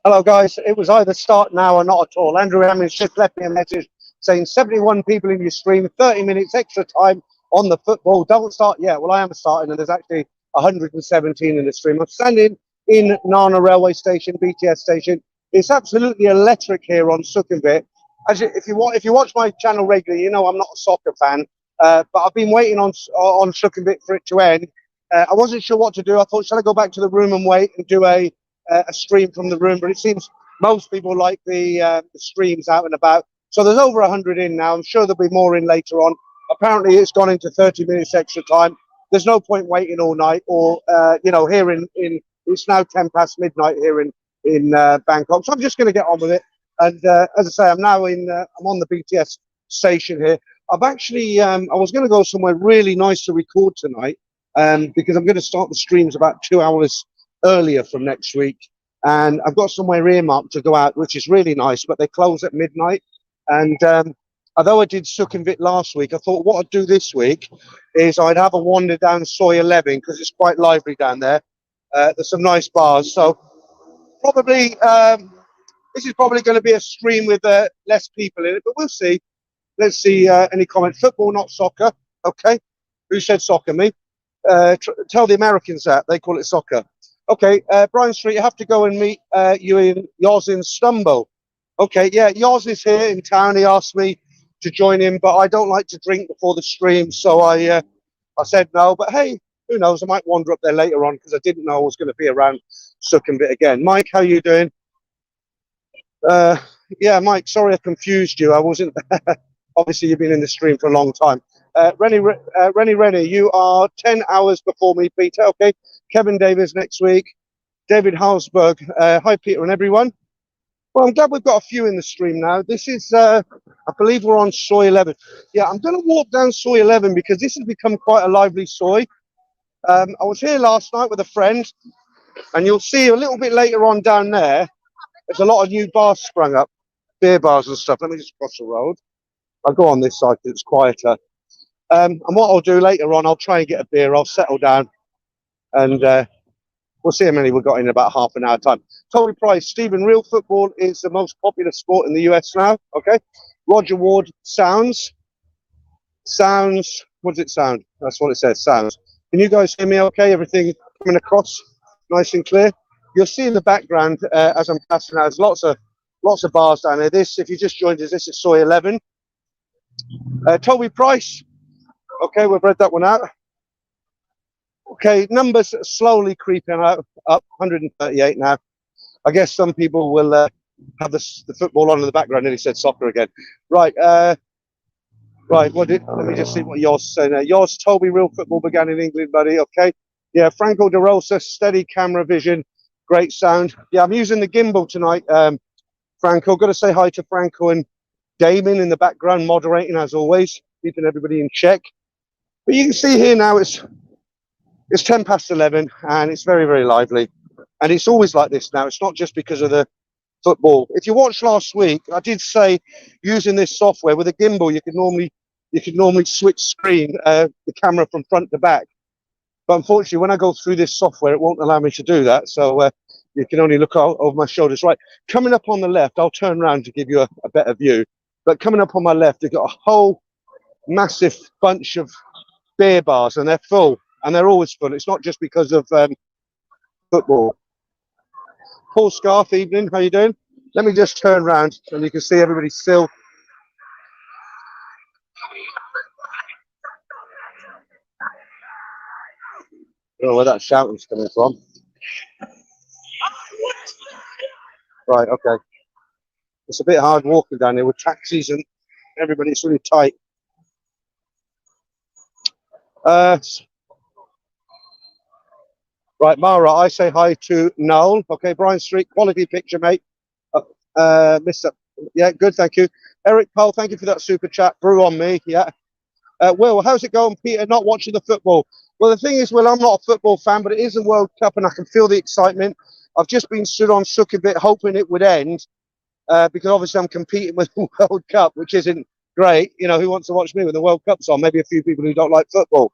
Hello, guys. It was either start now or not at all. Andrew Hammond just left me a message saying 71 people in your stream, 30 minutes extra time on the football. Don't start yet. Well, I am starting, and there's actually 117 in the stream. I'm standing in Nana railway station, BTS station. It's absolutely electric here on Sukhumvit. If you watch my channel regularly, you know I'm not a soccer fan, but I've been waiting on Sukhumvit for it to end. I wasn't sure what to do. I thought, shall I go back to the room and wait and do a stream from the room, but it seems most people like the streams out and about. So there's over 100 in now. I'm sure there'll be more in later on. Apparently, it's gone into 30 minutes extra time. There's no point waiting all night, or here in it's now 10 past midnight here in Bangkok. So I'm just going to get on with it. And as I say, I'm now I'm on the BTS station here. I've actually I was going to go somewhere really nice to record tonight, because I'm going to start the streams about 2 hours earlier from next week, and I've got somewhere earmarked to go out, which is really nice, but they close at midnight. And although I did Sukhumvit last week, I thought what I'd do this week is I'd have a wander down Soi 11 because it's quite lively down there. There's some nice bars, so probably this is probably going to be a stream with less people in it, but we'll see. Let's see any comment. Football, not soccer. Okay, who said soccer? Me. Tell the Americans that they call it soccer. Okay, Brian Street, you have to go and meet you in Yoz in Stumble. Okay, yeah, Yoz is here in town. He asked me to join him, but I don't like to drink before the stream, so I said no. But hey, who knows? I might wander up there later on because I didn't know I was going to be around Sukhumvit again. Mike, how you doing? Yeah, Mike, sorry I confused you. I wasn't. Obviously, you've been in the stream for a long time. Rennie, you are 10 hours before me, Peter. Okay. Kevin Davis next week. David Halsberg. Hi, Peter and everyone. Well, I'm glad we've got a few in the stream now. This is, I believe we're on Soi 11. Yeah, I'm going to walk down Soi 11 because this has become quite a lively Soi. I was here last night with a friend, and you'll see a little bit later on down there, there's a lot of new bars sprung up, beer bars and stuff. Let me just cross the road. I'll go on this side because it's quieter. And what I'll do later on, I'll try and get a beer. I'll settle down, and we'll see how many we've got in about half an hour time. Toby Price, Stephen, real football is the most popular sport in the US now. Okay. Roger Ward, sounds. What does it sound? That's what it says, sounds. Can you guys hear me okay? Everything coming across nice and clear? You'll see in the background as I'm passing out, there's lots of bars down there. This, if you just joined us, this is Soi 11. Toby Price. Okay, we've read that one out. Okay, numbers slowly creeping up, 138 now. I guess some people will have the football on in the background, and he said soccer again. Right, right. Let me just see what yours saying there. Yours, Toby, real football began in England, buddy. Okay, yeah. Franco De Rosa, steady camera vision, great sound. Yeah, I'm using the gimbal tonight. Franco, got to say hi to Franco and Damon in the background, moderating as always, keeping everybody in check. But you can see here now it's 10 past 11 and it's very, very lively. And it's always like this now. It's not just because of the football. If you watched last week, I did say using this software with a gimbal, you could normally switch screen, the camera from front to back. But unfortunately, when I go through this software, it won't allow me to do that. So you can only look over my shoulders. Right, coming up on the left, I'll turn around to give you a better view. But coming up on my left, you've got a whole massive bunch of beer bars, and they're full, and they're always full. It's not just because of football. Paul Scarf, evening, how you doing? Let me just turn around and you can see everybody still. I don't know where that shouting's coming from. Right, okay. It's a bit hard walking down here with taxis and everybody. It's really tight. Right, Mara, I say hi to Noel. Okay, Brian Street, quality picture, mate. Mr. Yeah, good, thank you. Eric Cole, thank you for that super chat. Brew on me, yeah. Will, how's it going, Peter? Not watching the football. Well, the thing is, Will, I'm not a football fan, but it is a World Cup and I can feel the excitement. I've just been stood on Sukhumvit hoping it would end because obviously I'm competing with the World Cup, which isn't great. You know, who wants to watch me when the World Cup's on? Maybe a few people who don't like football.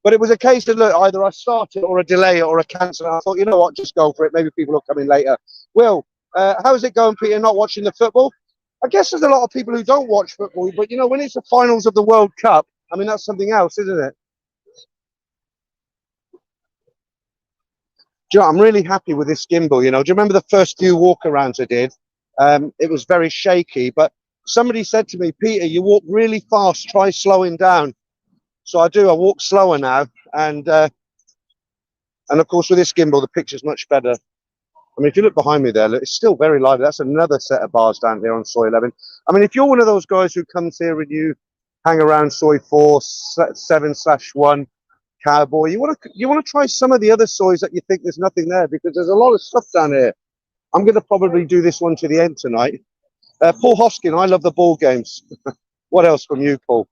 But it was a case of, look, either I start it or a delay it or a cancel. And I thought, you know what, just go for it. Maybe people will come in later. Will, how's it going, Peter, not watching the football? I guess there's a lot of people who don't watch football, but you know, when it's the finals of the World Cup, I mean, that's something else, isn't it? Do you know, I'm really happy with this gimbal. You know, do you remember the first few walkarounds I did? It was very shaky, but somebody said to me, Peter, you walk really fast, try slowing down. So I do, I walk slower now. And of course, with this gimbal, the picture's much better. I mean, if you look behind me there, look, it's still very lively. That's another set of bars down here on Soi 11. I mean, if you're one of those guys who comes here and you hang around Soi 4, 7/1, Cowboy, you want to try some of the other soys that you think there's nothing there, because there's a lot of stuff down here. I'm going to probably do this one to the end tonight. Paul Hoskin, I love the ball games. What else from you, Paul?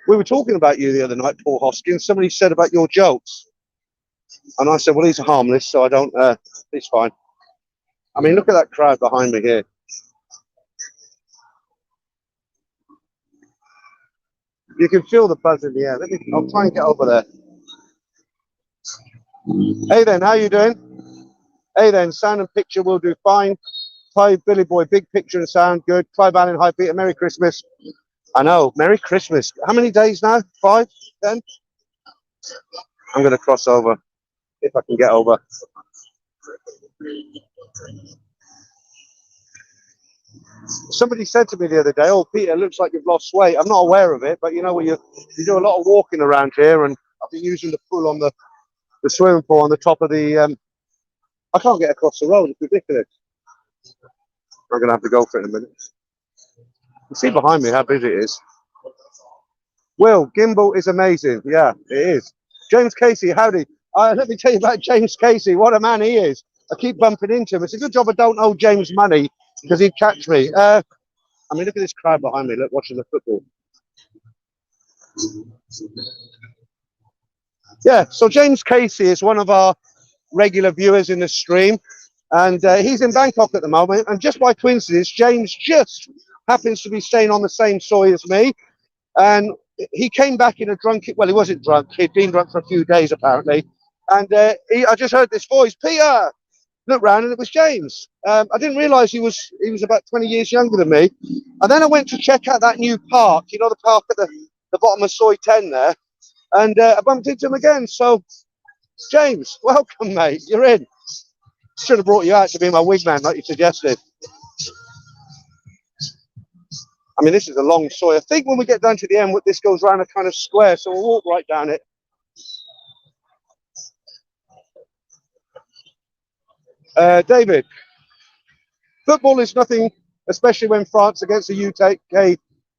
We were talking about you the other night, Paul Hoskin. Somebody said about your jokes. And I said, well, he's harmless, so I don't, he's fine. I mean, look at that crowd behind me here. You can feel the buzz in the air. I'll try and get over there. Hey then, how you doing? Hey then, sound and picture will do fine. Clive, Billy Boy, big picture and sound, good. Clive Allen, hi Peter, Merry Christmas. I know, Merry Christmas. How many days now? 5, 10? I'm going to cross over, if I can get over. Somebody said to me the other day, oh, Peter, looks like you've lost weight. I'm not aware of it, but you know, you do a lot of walking around here, and I've been using the pool on the swimming pool on the top of the, I can't get across the road, it's ridiculous. I'm going to have to go for it in a minute. You see behind me how busy it is. Will, gimbal is amazing. Yeah, it is. James Casey, howdy. Let me tell you about James Casey. What a man he is. I keep bumping into him. It's a good job I don't owe James money, because he'd catch me. I mean, look at this crowd behind me. Look, watching the football. Yeah, so James Casey is one of our regular viewers in the stream, and he's in Bangkok at the moment. And just by coincidence, James just happens to be staying on the same soy as me. And he came back in a drunk, well, he wasn't drunk, he'd been drunk for a few days apparently. And I just heard this voice, Peter, looked round and it was James. I didn't realise he was about 20 years younger than me. And then I went to check out that new park, you know, the park at the bottom of Soi 10 there. And I bumped into him again. So, James, welcome, mate, you're in. Should have brought you out to be my wingman like you suggested. I mean, this is a long Soi. I think when we get down to the end, this goes around a kind of square, so we'll walk right down it. David, football is nothing, especially when France against the UK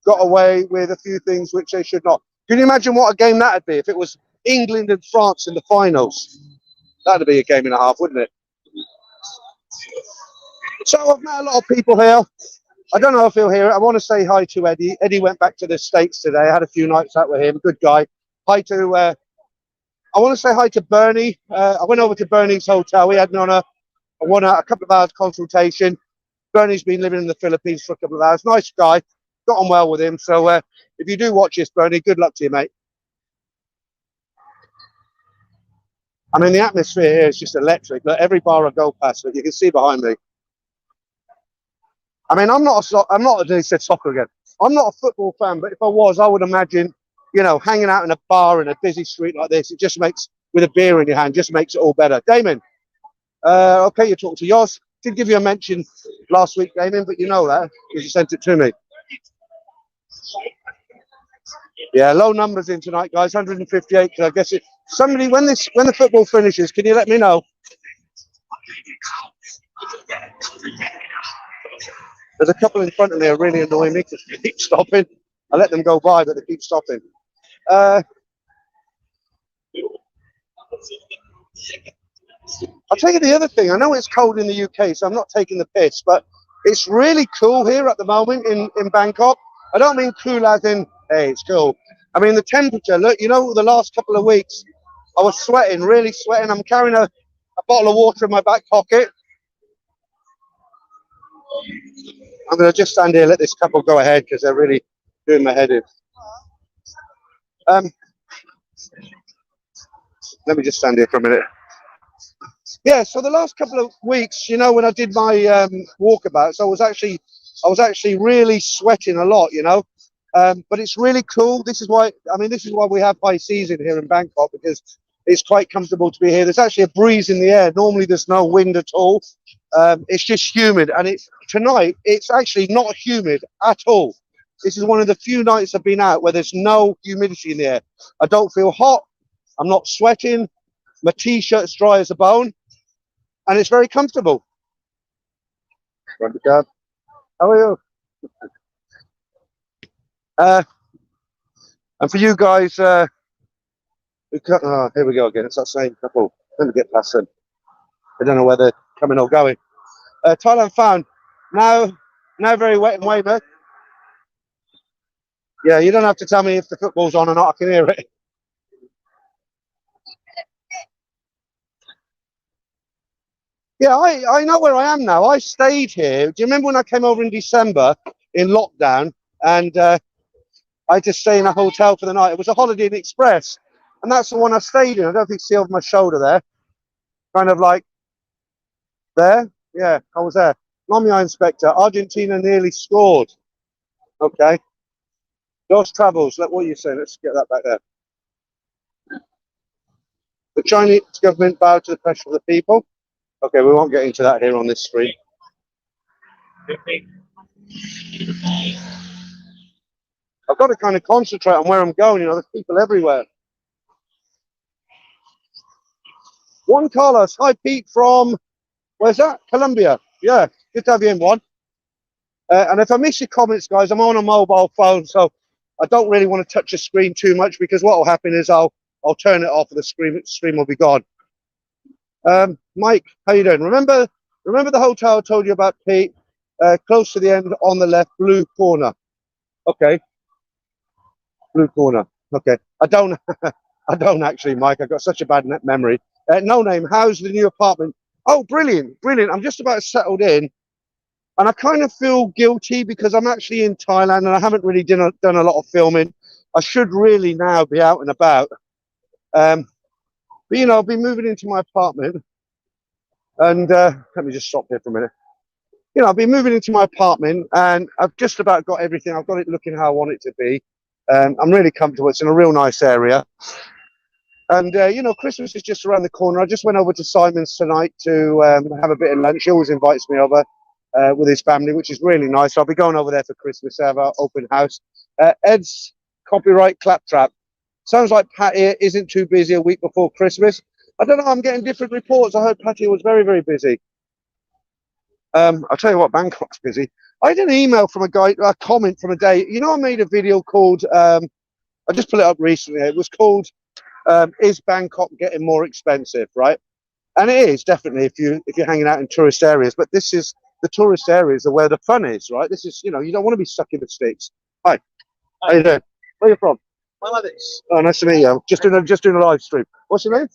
got away with a few things which they should not. Can you imagine what a game that would be if it was England and France in the finals? That'd be a game and a half, wouldn't it? So I've met a lot of people here. I don't know if he'll hear it. I want to say hi to Eddie. Eddie went back to the States today. I had a few nights out with him. Good guy. Hi to, I want to say hi to Bernie. I went over to Bernie's hotel. We had a couple of hours consultation. Bernie's been living in the Philippines for a couple of hours. Nice guy. Got on well with him. So if you do watch this, Bernie, good luck to you, mate. I mean, the atmosphere here is just electric. Look, every bar I go past, look, you can see behind me. I mean, they said soccer again. I'm not a football fan, but if I was, I would imagine, you know, hanging out in a bar in a busy street like this, it just makes, with a beer in your hand, just makes it all better. Damon, okay, you talked to yours. Did give you a mention last week, Damon, but you know that because you sent it to me. Yeah, low numbers in tonight, guys. 158. I guess somebody when the football finishes, can you let me know? There's a couple in front of me who are really annoying me because they keep stopping. I let them go by, but they keep stopping. I'll tell you the other thing. I know it's cold in the UK, so I'm not taking the piss, but it's really cool here at the moment in Bangkok. I don't mean cool as in, hey, it's cool. I mean the temperature. Look, you know, the last couple of weeks, I was sweating, really sweating. I'm carrying a bottle of water in my back pocket. I'm going to just stand here, let this couple go ahead because they're really doing my head in. Let me just stand here for a minute. Yeah, so the last couple of weeks, you know, when I did my walkabouts, I was actually really sweating a lot, you know. But it's really cool. This is why, I mean, this is why we have high season here in Bangkok, because it's quite comfortable to be here. There's actually a breeze in the air. Normally, there's no wind at all. It's just humid, and tonight it's actually not humid at all. This is one of the few nights I've been out where there's no humidity in the air. I don't feel hot. I'm not sweating. My t-shirt's dry as a bone, and it's very comfortable. How are you? Uh, and for you guys, here we go again. It's that same couple. Let me get past them. I don't know whether they're coming or going. Thailand found. Now, now very wet and Weymouth. Yeah, you don't have to tell me if the football's on or not. I can hear it. Yeah, I know where I am now. I stayed here. Do you remember when I came over in December in lockdown, and I just stayed in a hotel for the night? It was a Holiday Inn Express, and that's the one I stayed in. I don't think you see over my shoulder there, kind of like there. Yeah, I was there. Nomia Inspector. Argentina nearly scored. Okay. Those travels. What are you saying? Let's get that back there. The Chinese government bowed to the pressure of the people. Okay, we won't get into that here on this stream. I've got to kind of concentrate on where I'm going. You know, there's people everywhere. Juan Carlos, hi Pete from, where's that? Colombia. Yeah, good to have you in, Juan. And if I miss your comments, guys, I'm on a mobile phone, so I don't really want to touch the screen too much, because what will happen is I'll turn it off and the stream will be gone. Mike, how you doing? Remember the hotel I told you about, Pete? Close to the end on the left, blue corner. Okay. Blue corner. Okay. I don't I don't actually, Mike. I've got such a bad memory. No name. How's the new apartment? Oh, brilliant, brilliant. I'm just about settled in, and I kind of feel guilty because I'm actually in Thailand and I haven't really done a lot of filming. I should really now be out and about. But you know, I'll be moving into my apartment, and let me just stop here for a minute. You know, I'll be moving into my apartment, and I've just about got everything. I've got it looking how I want it to be. I'm really comfortable. It's in a real nice area. And, you know, Christmas is just around the corner. I just went over to Simon's tonight to have a bit of lunch. He always invites me over with his family, which is really nice. I'll be going over there for Christmas to have our open house. Ed's copyright claptrap. Sounds like Pattaya isn't too busy a week before Christmas. I don't know. I'm getting different reports. I heard Pattaya was very, very busy. I'll tell you what, Bangkok's busy. I had an email from a comment from a day. You know, I made a video called, I just put it up recently. It was called, is Bangkok getting more expensive, right? And it is definitely if you're hanging out in tourist areas, but this is the tourist areas are where the fun is, right? This is, you know, you don't want to be stuck in the sticks. Hi. How you doing? Where are you from? Bangladesh. Oh, nice to meet you. Just doing a live stream. What's your name?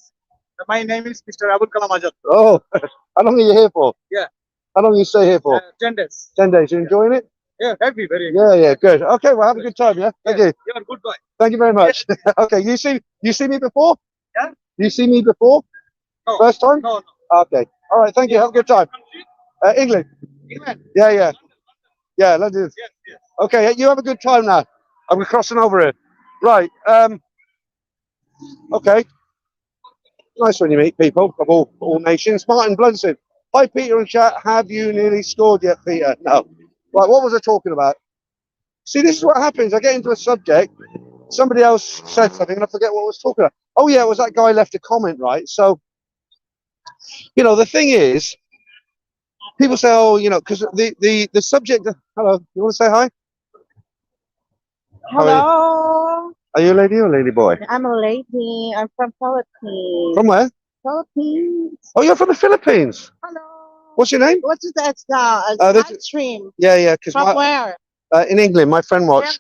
My name is Mr. Abul Kalam Azad. Oh, how long are you here for? Yeah. How long you stay here for? 10 days. 10 days. You enjoying it? Yeah, happy, very. Yeah, good. Okay, well, have a good time, yeah? Thank you. You're a good guy. Thank you very much. Okay, you see me before? Yeah. You see me before? No. First time? No. Okay. All right, thank you. Have a good time. England. England. Yeah. Yeah, let's do this. Yes. Okay, you have a good time now. I'm crossing over here. Right. Okay. Nice when you meet people of all nations. Martin Blunson. Hi, Peter and chat. Have you nearly scored yet, Peter? No. Right, what was I talking about? See, this is what happens. I get into a subject. Somebody else said something and I forget what I was talking about. Oh, yeah, it was that guy left a comment, right? So, you know, the thing is, people say, oh, you know, because the subject. Hello, you want to say hi? Hello. Are you a lady or a lady boy? I'm a lady. I'm from Philippines. From where? Philippines. Oh, you're from the Philippines. Hello. What's your name? What is that now? this- Live stream. Yeah, because From where? in England, my friend watched.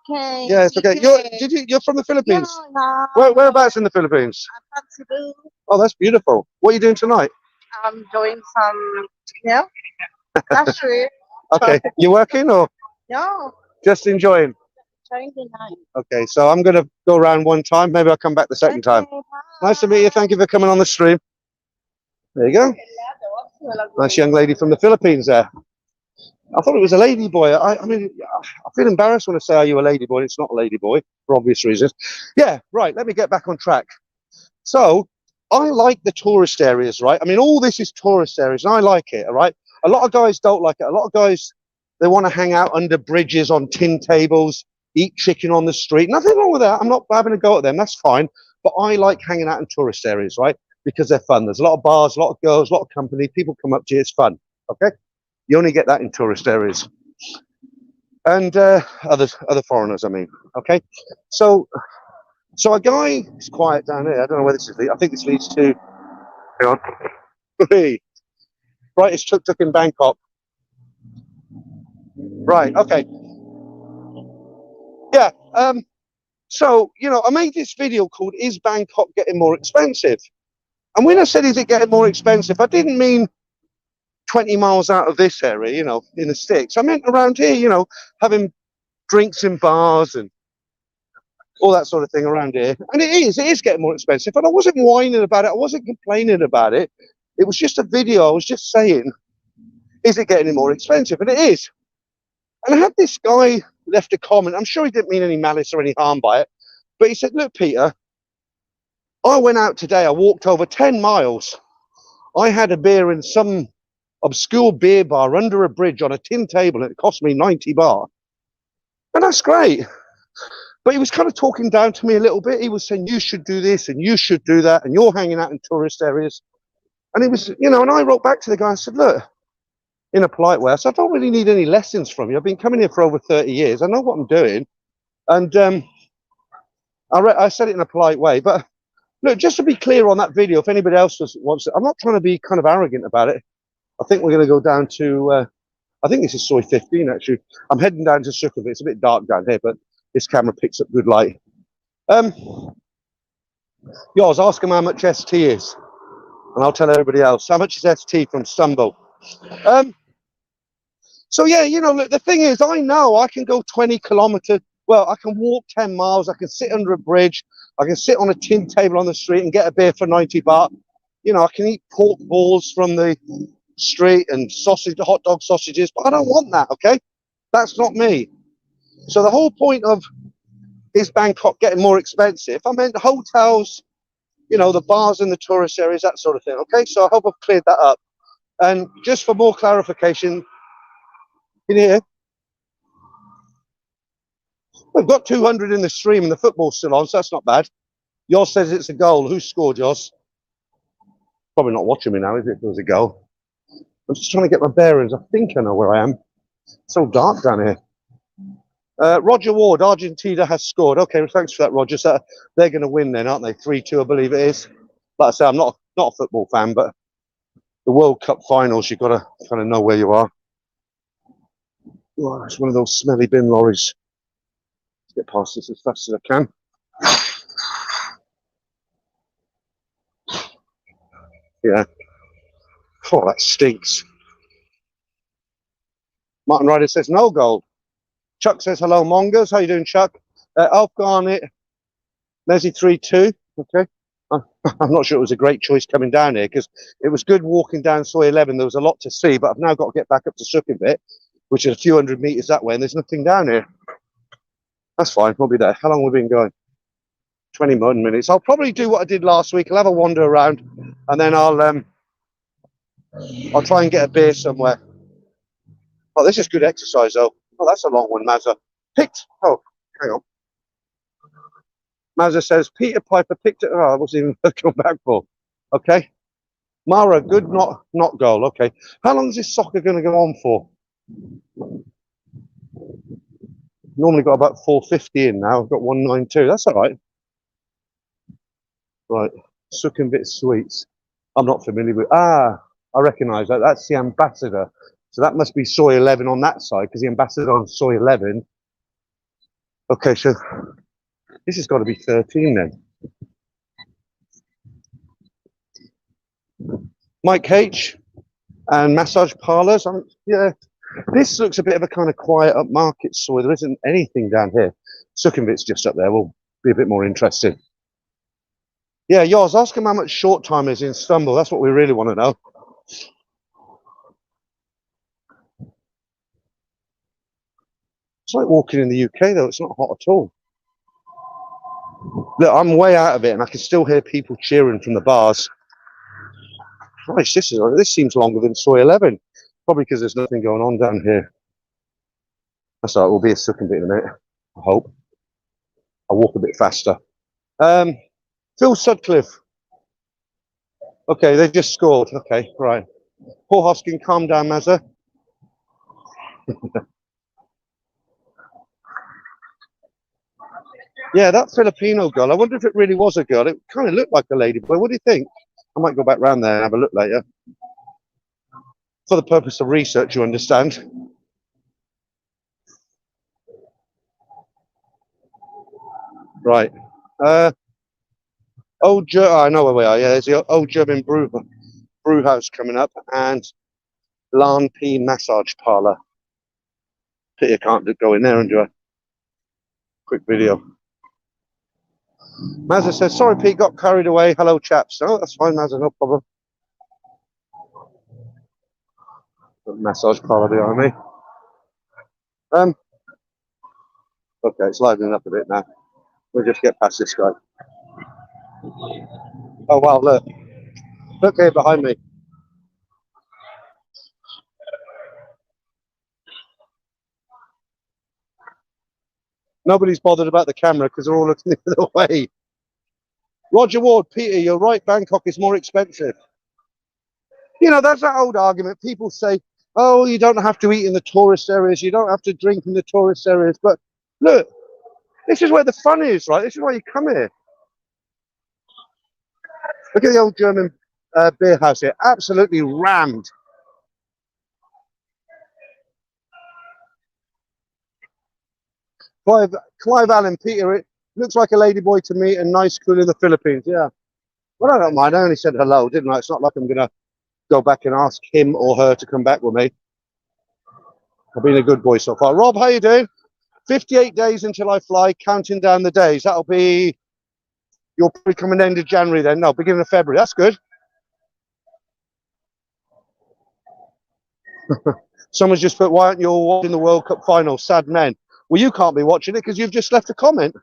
Okay. Yeah, it's okay. You're from the Philippines. Yeah. Whereabouts in the Philippines? I'm from Cebu. Oh, that's beautiful. What are you doing tonight? I'm doing some, that's true. Okay, you working or No, just enjoying? trying the night. Okay, so I'm gonna go around one time. Maybe I'll come back the second time. Okay, Nice to meet you. Thank you for coming on the stream. There you go. Nice young lady from the Philippines there. I thought it was a lady boy. I mean, I feel embarrassed when I say, "Are you a lady boy?" It's not a lady boy for obvious reasons. Yeah, right. Let me get back on track. So I like the tourist areas, right? I mean, all this is tourist areas, and I like it. All right. A lot of guys don't like it. A lot of guys, they want to hang out under bridges on tin tables, eat chicken on the street. Nothing wrong with that. I'm not having a go at them. That's fine. But I like hanging out in tourist areas, right? Because they're fun. There's a lot of bars, a lot of girls, a lot of company. People come up to you. It's fun. Okay. You only get that in tourist areas. And other foreigners, I mean. Okay. So a guy is quiet down here. I don't know where this is. I think this leads to. Hang on. Brightest tuk-tuk in Bangkok. Right. Okay. Yeah. So, I made this video called "Is Bangkok Getting More Expensive?" And when I said, "Is it getting more expensive?" I didn't mean 20 miles out of this area, in the sticks. I meant around here, having drinks in bars and all that sort of thing around here. And it is getting more expensive. And I wasn't whining about it. I wasn't complaining about it. It was just a video. I was just saying, is it getting more expensive? And it is. And I had this guy left a comment. I'm sure he didn't mean any malice or any harm by it. But he said, "Look, Peter, I went out today. I walked over 10 miles. I had a beer in some obscure beer bar under a bridge on a tin table. And it cost me 90 baht. And that's great." But he was kind of talking down to me a little bit. He was saying, "You should do this and you should do that. And you're hanging out in tourist areas." And he was, and I wrote back to the guy and said, "Look," in a polite way, I said, "I don't really need any lessons from you. I've been coming here for over 30 years. I know what I'm doing." And I said it in a polite way. But look, just to be clear on that video, if anybody else wants it, I'm not trying to be kind of arrogant about it. I think we're going to go down to, I think this is Soi 15, actually. I'm heading down to Sukhumvit. It's a bit dark down here, but this camera picks up good light. Yours, ask them how much ST is, and I'll tell everybody else. How much is ST from Stumble? So yeah, look, the thing is, I know I can go 20 kilometers. Well, I can walk 10 miles. I can sit under a bridge. I can sit on a tin table on the street and get a beer for 90 baht. I can eat pork balls from the street and hot dog sausages, but I don't want that, okay? That's not me. So the whole point of is Bangkok getting more expensive? I meant the hotels, the bars in the tourist areas, that sort of thing, okay? So I hope I've cleared that up. And just for more clarification, in here, we've got 200 in the stream and the football's still on, so that's not bad. Yours says it's a goal. Who scored yours? Probably not watching me now, is it? If it was a goal. I'm just trying to get my bearings. I think I know where I am. It's so dark down here. Roger Ward, Argentina has scored. Okay, well, thanks for that, Roger. So they're going to win then, aren't they? 3-2, I believe it is. Like I say, I'm not a football fan, but the World Cup finals, you've got to kind of know where you are. Oh, it's one of those smelly bin lorries. Let's get past this as fast as I can. Yeah. Oh, that stinks. Martin Ryder says no goal. Chuck says hello, Mongers. How you doing, Chuck? Alf Garnett, Leslie 3-2. Okay. I'm not sure it was a great choice coming down here because it was good walking down Soi 11. There was a lot to see, but I've now got to get back up to Sukhumvit, which is a few hundred meters that way, and there's nothing down here. That's fine. We'll be there. How long have we been going? 21 minutes. I'll probably do what I did last week. I'll have a wander around, and then I'll try and get a beer somewhere. Oh, this is good exercise, though. Oh, that's a long one, Mazza. Oh, hang on. Mazza says, Peter Piper picked it. Oh, I wasn't even going back for. Okay. Mara, good not goal. Okay. How long is this soccer going to go on for? Normally got about 450 in now. I've got 192. That's all right. Right. Sukhumvit Sweets. I'm not familiar with. I recognise that. That's the ambassador. So that must be Soi 11 on that side because the ambassador on Soi 11. Okay, so this has got to be 13 then. Mike H and massage parlours. Yeah, this looks a bit of a kind of quiet upmarket Soi. There isn't anything down here. Sukhumvit's just up there. We'll be a bit more interested. Yeah, yours. Ask him how much short time is in Istanbul. That's what we really want to know. It's like walking in the UK though. It's not hot at all. Look, I'm way out of it, and I can still hear people cheering from the bars. Christ, this seems longer than Soi 11. Probably because there's nothing going on down here. That's all right. We'll be a Sukhumvit in a minute. I hope. I'll walk a bit faster. Phil Sutcliffe. Okay, they just scored. Okay, right. Paul Hoskin, calm down, Mazza. Yeah, that Filipino girl. I wonder if it really was a girl. It kind of looked like a lady boy. What do you think? I might go back round there and have a look later. For the purpose of research, you understand. Right. I know where we are. Yeah, there's the old German brew house coming up and Lan P massage parlour. Pity I can't go in there and do a quick video. Mazza says, sorry Pete, got carried away. Hello chaps. Oh, that's fine, Mazza, no problem. Massage parlour behind me. Okay, it's livening up a bit now. We'll just get past this guy. Oh wow, look. Look here behind me. Nobody's bothered about the camera because they're all looking the other way. Roger Ward, Peter, you're right, Bangkok is more expensive. You know, that's that old argument. People say, oh, you don't have to eat in the tourist areas, you don't have to drink in the tourist areas. But look, this is where the fun is, right? This is why you come here. Look at the old German beer house here, absolutely rammed. Clive Allen, Peter, it looks like a ladyboy to me and nice school in the Philippines. Yeah. Well, I don't mind. I only said hello, didn't I? It's not like I'm going to go back and ask him or her to come back with me. I've been a good boy so far. Rob, how you doing? 58 days until I fly, counting down the days. That'll be, you'll probably come in the end of January then. No, beginning of February. That's good. Someone's just put, why aren't you all watching the World Cup final? Sad men. Well, you can't be watching it because you've just left a comment.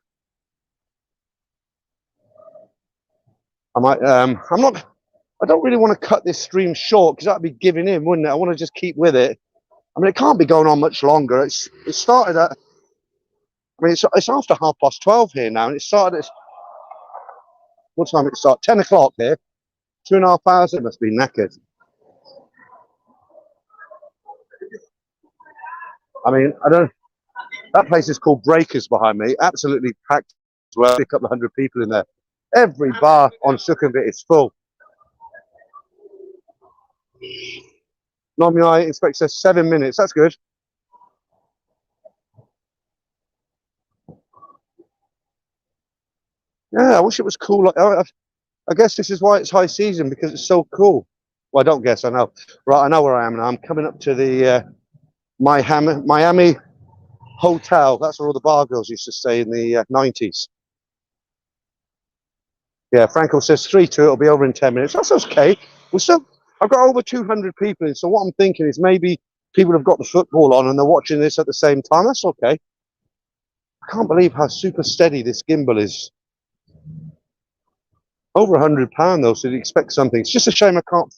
I don't really want to cut this stream short because that'd be giving in, wouldn't it? I want to just keep with it. I mean, it can't be going on much longer. It started at, I mean, it's after 12:30 here now, and it started at, what time did it start? 10 o'clock here. 2.5 hours, it must be knackered. I mean, that place is called Breakers behind me, absolutely packed as well, a couple of hundred people in there. Every bar on Sukhumvit is full. Normally I expect 7 minutes, that's good. Yeah, I wish it was cool. I guess this is why it's high season, because it's so cool. Well, I don't guess, I know. Right, I know where I am now. I'm coming up to the Miami Hotel. That's where all the bar girls used to stay in the 90s. Yeah, Franco says 3-2, it'll be over in 10 minutes. That's okay. I've got over 200 people in, so what I'm thinking is maybe people have got the football on and they're watching this at the same time. That's okay. I can't believe how super steady this gimbal is. Over £100 though, so you'd expect something. It's just a shame I can't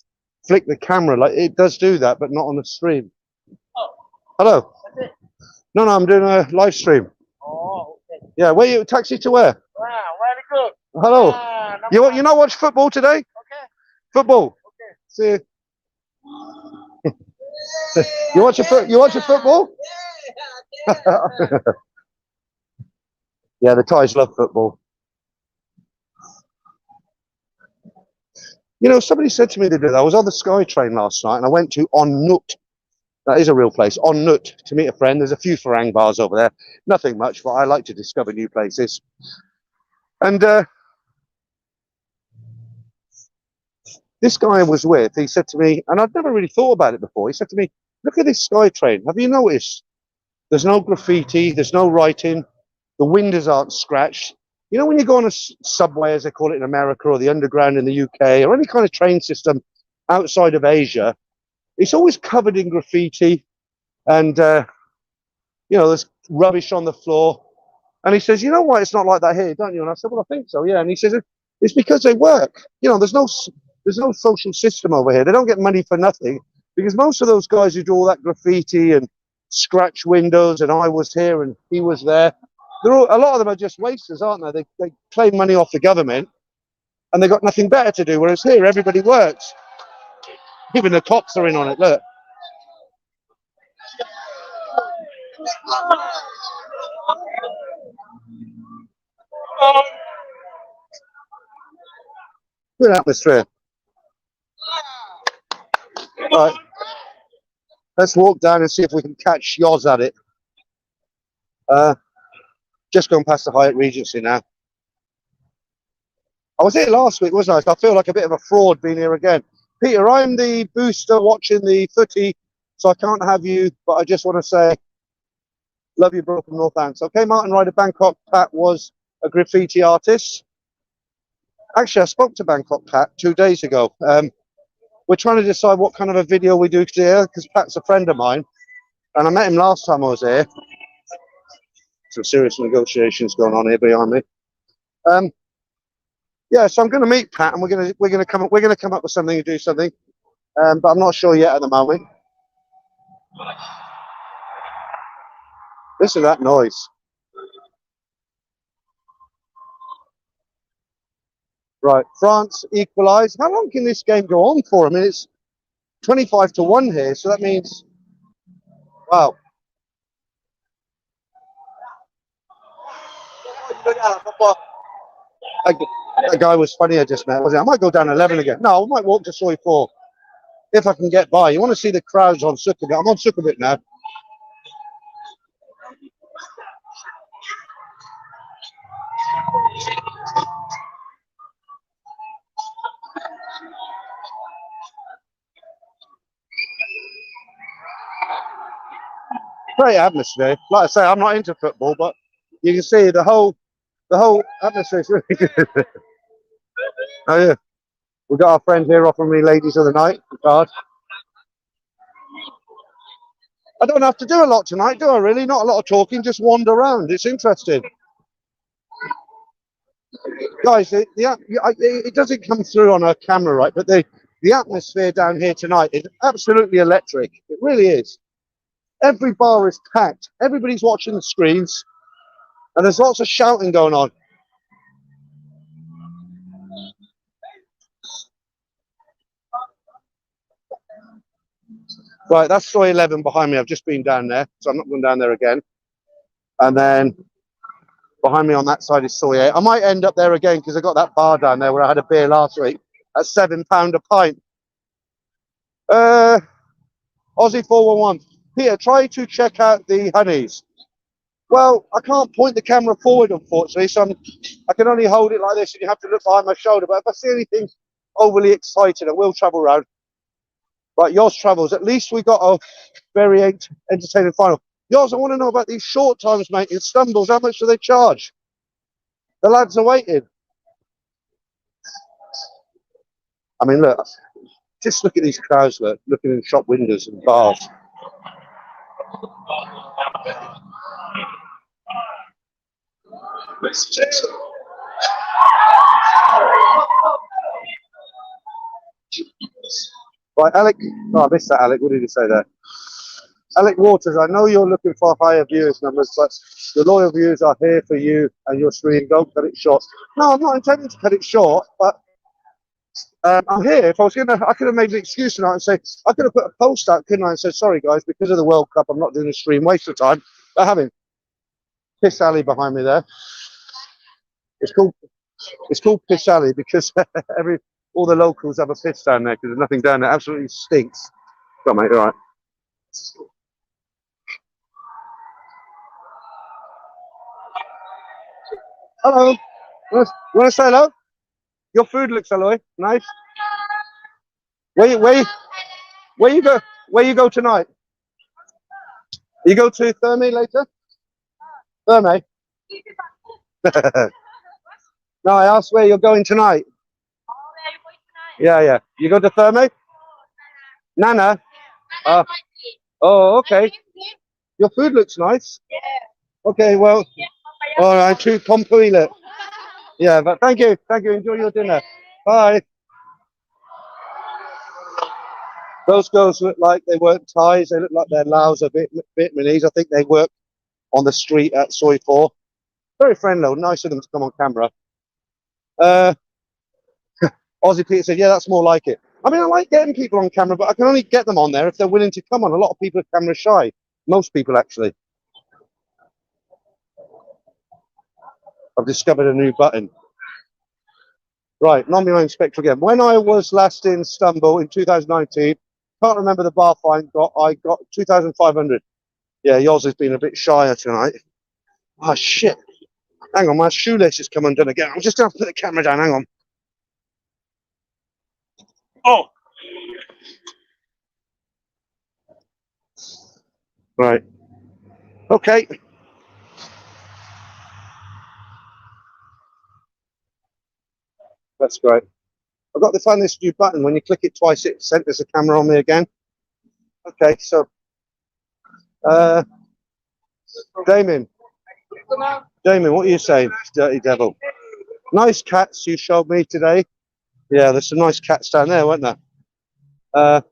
flick the camera. Like, it does do that, but not on the stream. Oh. Hello. No, I'm doing a live stream. Oh, okay. Yeah, where you taxi to where? Wow, very good. Hello. You not watch football today? Okay. Football. Okay. See you. You watch a football? Yeah, the Thais love football. You know, somebody said to me the other day, I was on the SkyTrain last night and I went to On Nut. That is a real place, On Nut, to meet a friend. There's a few Farang bars over there. Nothing much, but I like to discover new places. And this guy I was with, he said to me, and I'd never really thought about it before, he said to me, look at this SkyTrain. Have you noticed? There's no graffiti, there's no writing, the windows aren't scratched. You know, when you go on a subway, as they call it in America, or the underground in the UK, or any kind of train system outside of Asia, it's always covered in graffiti and, you know, there's rubbish on the floor. And he says, you know why it's not like that here, don't you? And I said, well, I think so, yeah. And he says, it's because they work. You know, there's no social system over here. They don't get money for nothing, because most of those guys who do all that graffiti and scratch windows and I was here and he was there, a lot of them are just wasters, aren't they? They claim money off the government and they've got nothing better to do, whereas here everybody works. Even the cops are in on it, look. Good atmosphere. Right, let's walk down and see if we can catch Yoz at it. Just going past the Hyatt Regency now. I was here last week, wasn't I? So I feel like a bit of a fraud being here again. Peter, I'm the booster watching the footy, so I can't have you, but I just want to say, love you, bro, from Northants. Okay, Martin Ryder, Bangkok. Pat was a graffiti artist. Actually, I spoke to Bangkok Pat 2 days ago. We're trying to decide what kind of a video we do today, because Pat's a friend of mine, and I met him last time I was here. Some serious negotiations going on here behind me. Yeah, so I'm going to meet Pat, and we're going to come up with something and do something, but I'm not sure yet at the moment. Listen to that noise. Right, France equalised. How long can this game go on for? I mean, it's 25-1 here, so that means, wow. That guy was funny I just met, wasn't he? I might go down 11 again. No, I might walk to Soi 4 if I can get by. You want to see the crowds on Sukhumvit? I'm on Sukhumvit now. Great atmosphere. Like I say, I'm not into football, but you can see the whole atmosphere is really good. Oh yeah, we got our friend here offering me ladies of the night card. I don't have to do a lot tonight, do I? Really, not a lot of talking. Just wander around. It's interesting, guys. It doesn't come through on our camera, right? But the atmosphere down here tonight is absolutely electric. It really is. Every bar is packed. Everybody's watching the screens, and there's lots of shouting going on. Right, that's Soi 11 behind me. I've just been down there, so I'm not going down there again. And then behind me on that side is Soi 8. I might end up there again because I got that bar down there where I had a beer last week at £7 a pint. Aussie 411. Peter, try to check out the honeys. Well, I can't point the camera forward, unfortunately, so I can only hold it like this, and you have to look behind my shoulder. But if I see anything overly exciting, I will travel around. Right, yours travels. At least we got a very entertaining final. Yours, I want to know about these short times, mate. In Stumbles, how much do they charge? The lads are waiting. I mean, look, just look at these crowds, look, looking in shop windows and bars. Right, Alec. Oh, I missed that, Alec. What did you say there? Alec Waters, I know you're looking for higher viewers numbers, but the loyal viewers are here for you and your stream. Don't cut it short. No, I'm not intending to cut it short, but I'm here. If I was I could have made an excuse tonight and say, I could have put a post out, couldn't I, and said, sorry guys, because of the World Cup, I'm not doing a stream. Waste of time. But having Piss Alley behind me there. It's called Piss Alley because all the locals have a piss down there because there's nothing down there. Absolutely stinks. Come on, mate. All right. Hello. You want to say hello? Your food looks hello. Nice. Where you go? Where you go tonight? You go to Therme later? Therme. No, I asked where you're going tonight. Yeah, yeah. You go to Therme? Nana? Oh, okay. Your food looks nice. Okay, well, all right, too complete. Yeah, but thank you. Thank you. Enjoy your dinner. Bye. Those girls look like they work Thais. They look like they're Laos, a bit Vietnamese. I think they work on the street at Soi 4. Very friendly, nice of them to come on camera. Aussie Peter said, yeah, that's more like it. I mean, I like getting people on camera, but I can only get them on there if they're willing to come on. A lot of people are camera shy. Most people, actually. I've discovered a new button. Right, non-behind spectral again. When I was last in Istanbul in 2019, can't remember the bar fine I got 2,500. Yeah, yours has been a bit shyer tonight. Oh, shit. Hang on, my shoelace has come undone again. I'm just going to put the camera down. Hang on. Oh! Right. Okay. That's great. I've got to find this new button. When you click it twice, it centers the camera on me again. Okay, so Damien, what are you saying, dirty devil? Nice cats you showed me today. Yeah, there's some nice cats down there, weren't there?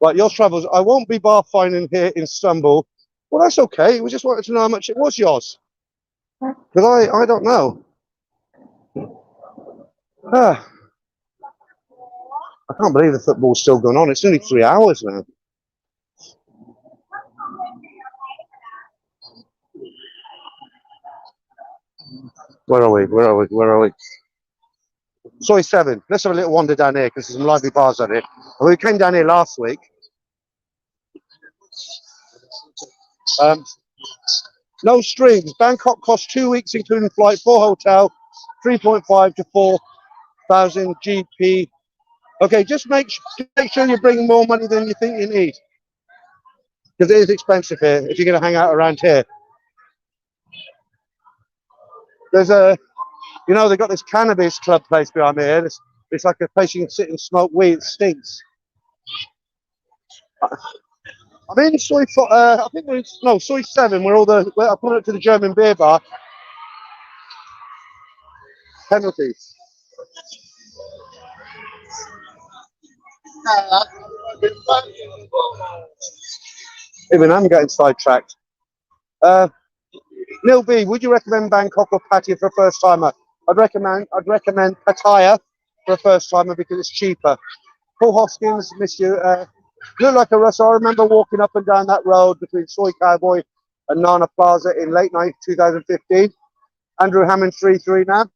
Right, your travels. I won't be bar fining here in Istanbul. Well, that's okay. We just wanted to know how much it was yours. Because I don't know. Ah, I can't believe the football's still going on. It's only 3 hours now. Where are we? Where are we? Where are we? Soi 7. Let's have a little wander down here because there's some lively bars on here. We came down here last week. No strings. Bangkok cost 2 weeks, including flight, 4 hotel, 3.5 to 4,000 GP. Okay, just make sure you're bringing more money than you think you need, because it is expensive here if you're going to hang out around here. There's you know, they've got this cannabis club place behind me here. It's like a place you can sit and smoke weed. It stinks. I'm in Soi. I think we're in, no, Soi 7. Where I put it to the German beer bar. Penalties. Even I'm getting sidetracked. Neil B, would you recommend Bangkok or Pattaya for a first timer? I'd recommend Pattaya for a first timer because it's cheaper. Paul Hoskins, miss you. Look like a Russell. I remember walking up and down that road between Soy Cowboy and Nana Plaza in late night 2015. Andrew Hammond 3-3 now.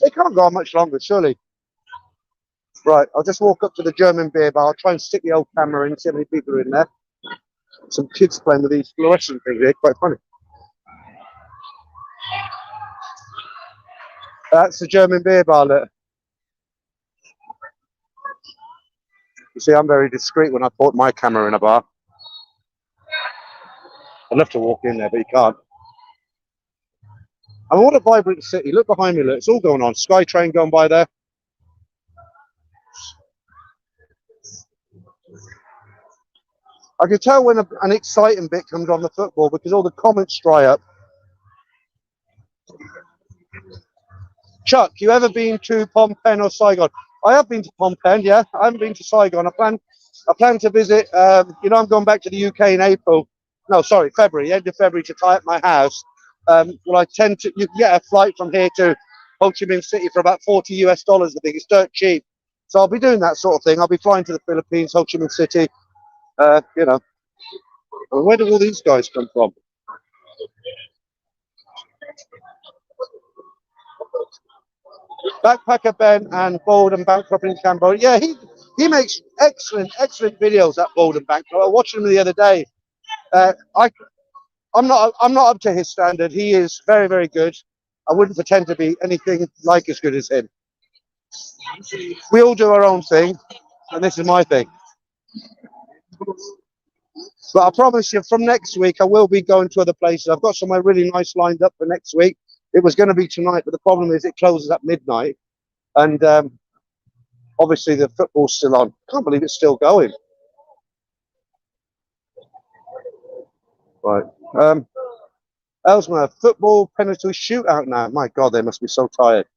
It can't go on much longer, surely. Right, I'll just walk up to the German beer bar. I'll try and stick the old camera in, see how many people are in there. Some kids playing with these fluorescent things here, quite funny. That's the German beer bar, look. You see, I'm very discreet when I put my camera in a bar. I'd love to walk in there, but you can't. I mean, what a vibrant city. Look behind me, look. It's all going on. SkyTrain going by there. I can tell when an exciting bit comes on the football because all the comments dry up. Chuck, you ever been to Phnom Penh or Saigon? I have been to Phnom Penh, yeah. I haven't been to Saigon. I plan to visit. You know, I'm going back to the UK in April. No, sorry, February, end of February, to tie up my house. Well, you can get a flight from here to Ho Chi Minh City for about $40 US. I think it's dirt cheap. So I'll be doing that sort of thing. I'll be flying to the Philippines, Ho Chi Minh City. You know, where do all these guys come from? Backpacker Ben and Bold and Bankrupt in Cambodia. Yeah, he makes excellent videos. That Bold and Bankrupt. I watched him the other day. I'm not up to his standard. He is very good. I wouldn't pretend to be anything like as good as him. We all do our own thing, and this is my thing. But I promise you, from next week, I will be going to other places. I've got somewhere really nice lined up for next week. It was going to be tonight, but the problem is it closes at midnight. And obviously the football's still on. Can't believe it's still going. Right. Elsmer, football penalty shootout now. My God, they must be so tired.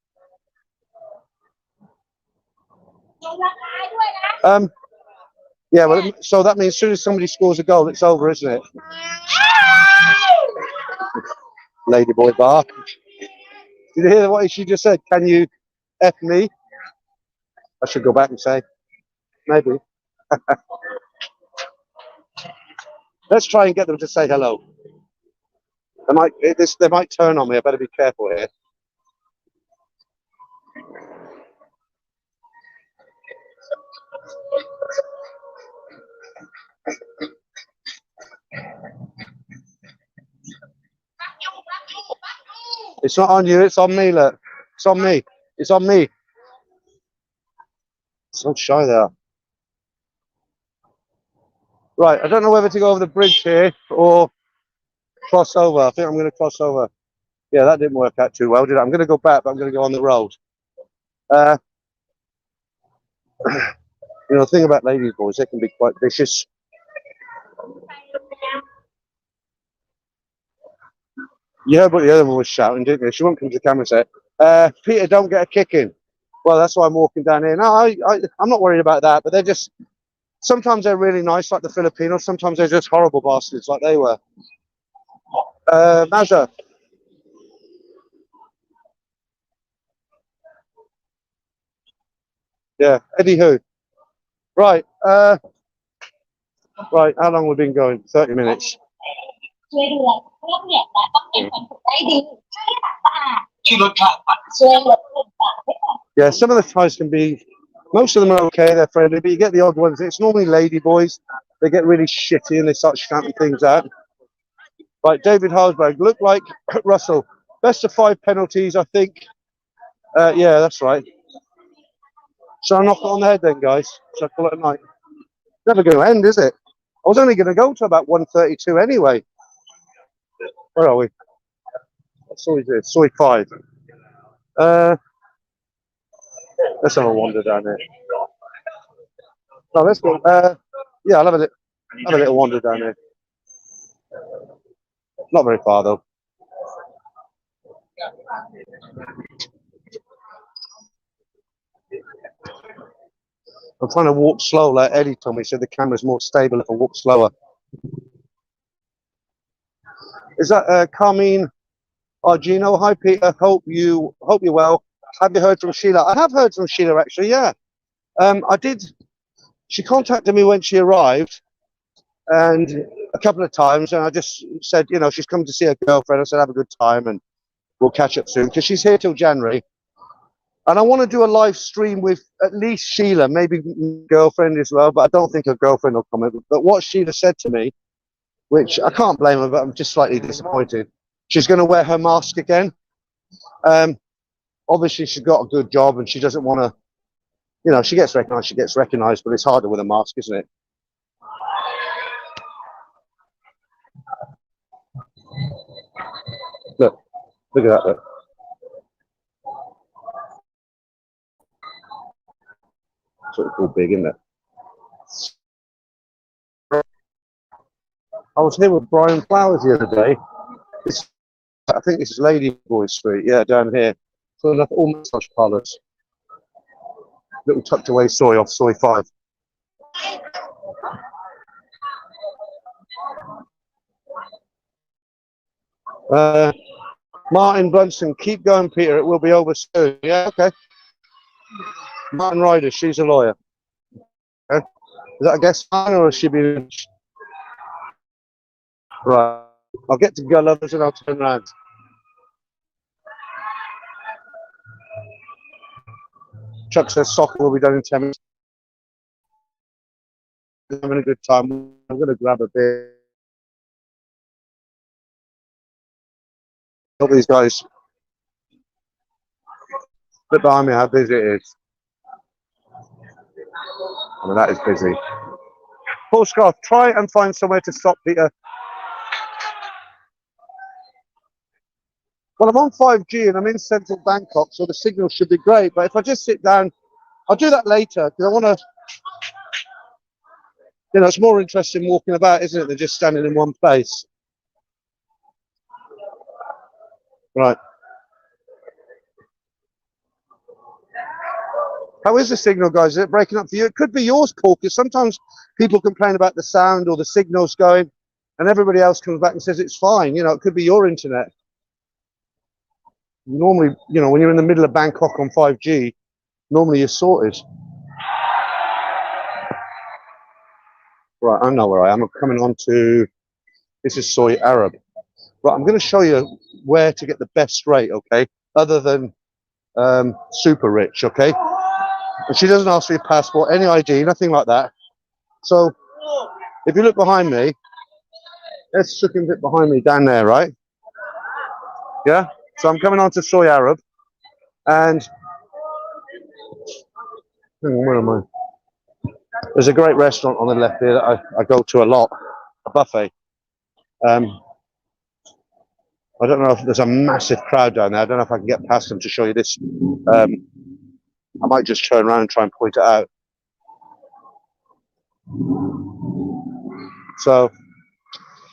Yeah, well, so that means as soon as somebody scores a goal, it's over, isn't it? Ladyboy bar. Did you hear what she just said? Can you F me? I should go back and say, maybe. Let's try and get them to say hello. They might turn on me. I better be careful here. It's not on you. It's on me. Look, it's on me. It's on me. So shy they are. Right. I don't know whether to go over the bridge here or cross over. I think I'm going to cross over. Yeah, that didn't work out too well, did it? I'm going to go back, but I'm going to go on the road. You know, the thing about ladies' boys, they can be quite vicious. You heard what the other one was shouting, didn't you? She won't come to the camera and say, Peter, don't get a kick in. Well, that's why I'm walking down here. No, I'm not worried about that, but they're just, sometimes they're really nice, like the Filipinos. Sometimes they're just horrible bastards, like they were. Mazza. Yeah, Eddie who? Right, right, how long have we been going? 30 minutes. Yeah, some of the Thais can be, most of them are okay, they're friendly, but you get the odd ones. It's normally lady boys. They get really shitty and they start shouting things out. Right, David Harsberg, look like Russell. Best of 5 penalties, I think. Yeah, that's right. Shall I knock it on the head then, guys? Shall I call it a night? Never going to end, is it? I was only going to go to about 1:32 anyway. Where are we? What Soi is it? Soi 5. Let's have a wander down there. No, let's go. Yeah, I'll have a little wander down there. Not very far though. I'm trying to walk slow, like Eddie told me. He said the camera's more stable if I walk slower. Is that Carmine Argino? Hi Peter, hope you're well. Have you heard from Sheila? I have heard from Sheila actually. Yeah, I did. She contacted me when she arrived, and a couple of times, and I just said, you know, she's come to see her girlfriend. I said, have a good time, and we'll catch up soon because she's here till January. And I want to do a live stream with at least Sheila, maybe girlfriend as well, but I don't think her girlfriend will come in. But what Sheila said to me, which I can't blame her, but I'm just slightly disappointed. She's going to wear her mask again. Obviously, she's got a good job and she doesn't want to, you know, she gets recognized, but it's harder with a mask, isn't it? Look at that. Look. Sort of cool big, isn't it? I was here with Brian Flowers the other day. I think this is Ladyboy Street, yeah, down here. So enough all massage parlours. Little tucked away Soi off Soi 5. Martin Brunson, keep going, Peter. It will be over soon. Yeah, okay. Martin Ryder, she's a lawyer. Okay. Is that a guest line or has she been? Right. I'll get to go lovers and I'll turn around. Chuck says soccer will be done in 10 minutes. Having a good time. I'm going to grab a beer. Help these guys. Look behind me how busy it is. I mean, that is busy. Postcard, try and find somewhere to stop, Peter. Well, I'm on 5G and I'm in central Bangkok, so the signal should be great. But if I just sit down, I'll do that later because I want to, you know, it's more interesting walking about, isn't it, than just standing in one place. Right. How is the signal, guys? Is it breaking up for you? It could be yours, Paul, because sometimes people complain about the sound or the signal's going, and everybody else comes back and says it's fine. You know, it could be your internet. Normally, you know, when you're in the middle of Bangkok on 5G, normally you're sorted. Right, I know where I am. I'm coming on to, this is Soi Arab. Right, I'm going to show you where to get the best rate, okay? Other than super rich, okay? And she doesn't ask for your passport, any ID, nothing like that. So, if you look behind me, there's Sukhumvit behind me down there, right? Yeah? So I'm coming on to Soi Arab, and hang on, where am I? There's a great restaurant on the left here that I go to a lot, a buffet. I don't know if there's a massive crowd down there. I don't know if I can get past them to show you this. I might just turn around and try and point it out. So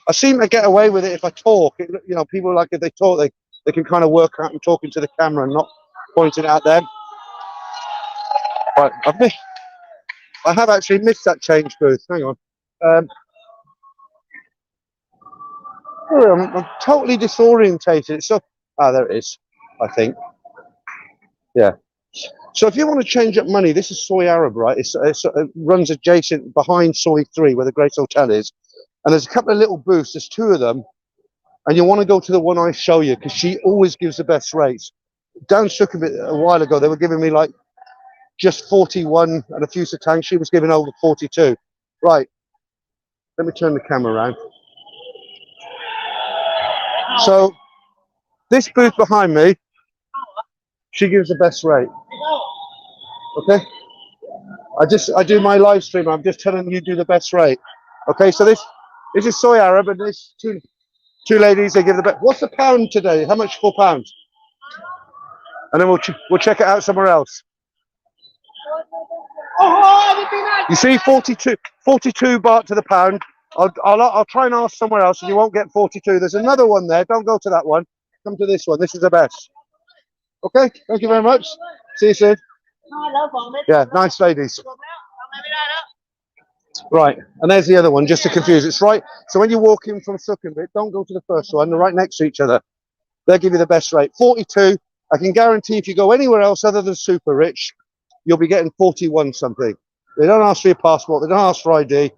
I seem to get away with it if I talk. You know, people like if they talk, they can kind of work out I'm talking to the camera and not pointing at them. Right, I have actually missed that change booth. Hang on. I'm totally disorientated. So, there it is, I think. Yeah. So if you want to change up money, this is Soi Arab, right? It runs adjacent behind Soi 3, where the Great Hotel is. And there's a couple of little booths. There's two of them. And you want to go to the one I show you, because she always gives the best rates. Down Sukhumvit a while ago, they were giving me like just 41 and a few satang. She was giving over 42. Right. Let me turn the camera around. So this booth behind me, she gives the best rate. Okay. I do my live stream. I'm just telling you do the best rate. Okay. So this is Soi Arab, and this two ladies, they give the best. What's the pound today? How much for £4? And then we'll check it out somewhere else. You see, 42 baht to the pound. I'll try and ask somewhere else, and you won't get 42. There's another one there. Don't go to that one. Come to this one. This is the best. Okay. Thank you very much. See you soon. Yeah, nice ladies. Right, and there's the other one, just to confuse. It's right. So when you walk in from Sukhumvit, don't go to the first one. They're right next to each other. They'll give you the best rate. 42. I can guarantee if you go anywhere else other than super rich, you'll be getting 41 something. They don't ask for your passport. They don't ask for ID.